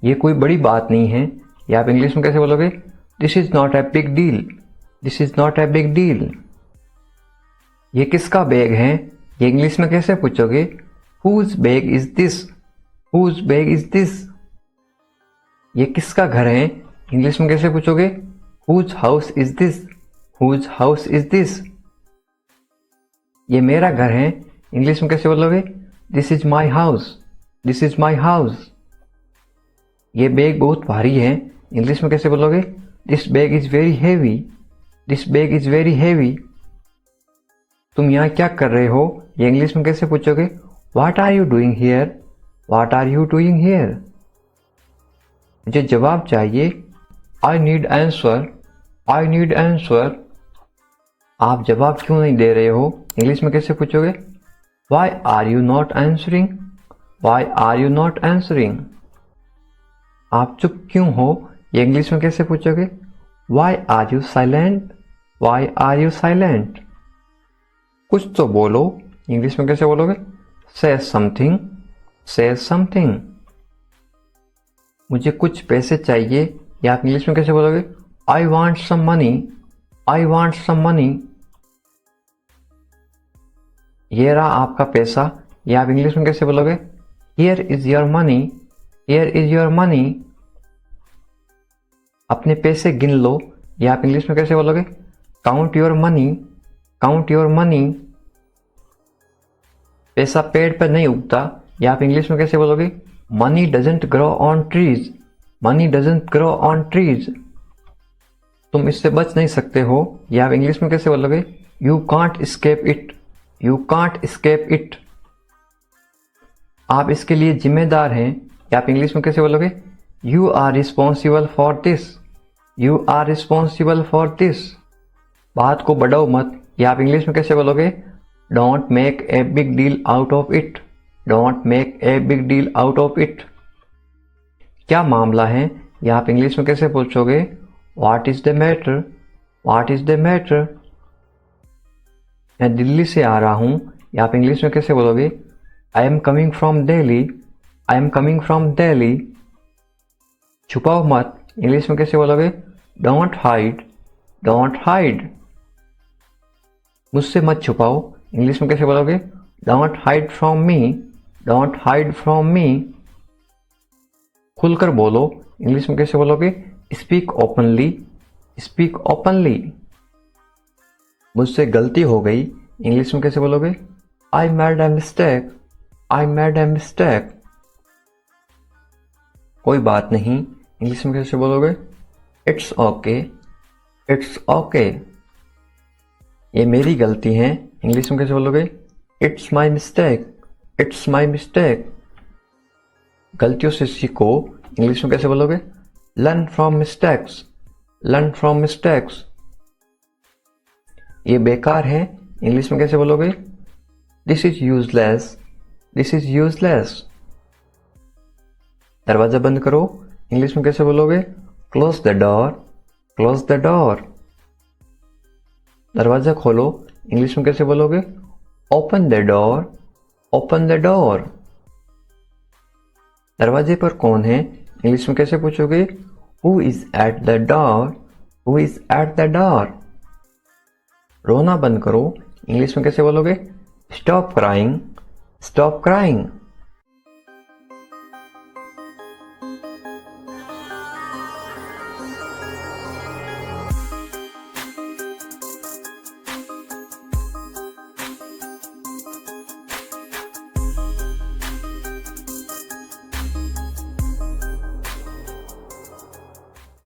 ये कोई बड़ी बात नहीं है, ये आप इंग्लिश में कैसे बोलोगे? This is not a big deal, this is not a big deal. ये किसका बैग है, ये इंग्लिश में कैसे पूछोगे? Whose bag is this, whose bag is this. ये किसका घर है, इंग्लिश में कैसे पूछोगे? Whose house is this, whose house is this. ये मेरा घर है, इंग्लिश में कैसे बोलोगे? This is my house, this is my house. ये बैग बहुत भारी है, इंग्लिश में कैसे बोलोगे? This bag is very heavy, this bag is very heavy. तुम यहाँ क्या कर रहे हो, ये इंग्लिश में कैसे पूछोगे? What are you doing here, what are you doing here. मुझे जवाब चाहिए, I need answer, I need answer. आप जवाब क्यों नहीं दे रहे हो, इंग्लिश में कैसे पूछोगे? Why are you not answering, why are you not answering. आप चुप क्यों हो, ये इंग्लिश में कैसे पूछोगे? Why are you silent, why are you silent. कुछ तो बोलो, इंग्लिश में कैसे बोलोगे? से समथिंग, से समथिंग। मुझे कुछ पैसे चाहिए, या आप इंग्लिश में कैसे बोलोगे? I want some money, I want some money. ये रहा आपका पैसा, या आप इंग्लिश में कैसे बोलोगे? Here is your money, here is your money. अपने पैसे गिन लो, या आप इंग्लिश में कैसे बोलोगे? Count your money, count your money. पैसा पेड़ पर नहीं उगता, या आप इंग्लिश में कैसे बोलोगे? Money doesn't grow on trees, money doesn't grow on trees. तुम इससे बच नहीं सकते हो, या आप इंग्लिश में कैसे बोलोगे? You can't escape it, you can't escape it. आप इसके लिए जिम्मेदार हैं, या आप इंग्लिश में कैसे बोलोगे? You are responsible for this, you are responsible for this. बात को बढ़ाओ मत, या आप इंग्लिश में कैसे बोलोगे? Don't make a big deal out of it, don't make a big deal out of it. क्या मामला है, या आप इंग्लिश में कैसे पूछोगे? What is the matter, what is the matter. मैं दिल्ली से आ रहा हूं, या आप इंग्लिश में कैसे बोलोगे? I am coming from Delhi, I am coming from Delhi. छुपाओ मत, इंग्लिश में कैसे बोलोगे? Don't hide, don't hide. मुझसे मत छुपाओ, इंग्लिश में कैसे बोलोगे? Don't hide from me, don't hide from me. खुलकर बोलो, इंग्लिश में कैसे बोलोगे? Speak openly, speak openly. मुझसे गलती हो गई, इंग्लिश में कैसे बोलोगे? I made a mistake, I made a mistake. कोई बात नहीं, इंग्लिश में कैसे बोलोगे? It's okay, it's okay. ये मेरी गलती है, इंग्लिश में कैसे बोलोगे? It's my mistake, it's my mistake. गलतियों से सीखो, इंग्लिश में कैसे बोलोगे? Learn from mistakes, learn from mistakes. ये बेकार है, इंग्लिश में कैसे बोलोगे? This is useless, this is useless. दरवाजा बंद करो, इंग्लिश में कैसे बोलोगे? Close the door, close the door. दरवाजा खोलो, इंग्लिश में कैसे बोलोगे? Open the door, open the door. दरवाजे पर कौन है, इंग्लिश में कैसे पूछोगे? Who is at the door, who is at the door. रोना बंद करो, इंग्लिश में कैसे बोलोगे? Stop crying, stop crying.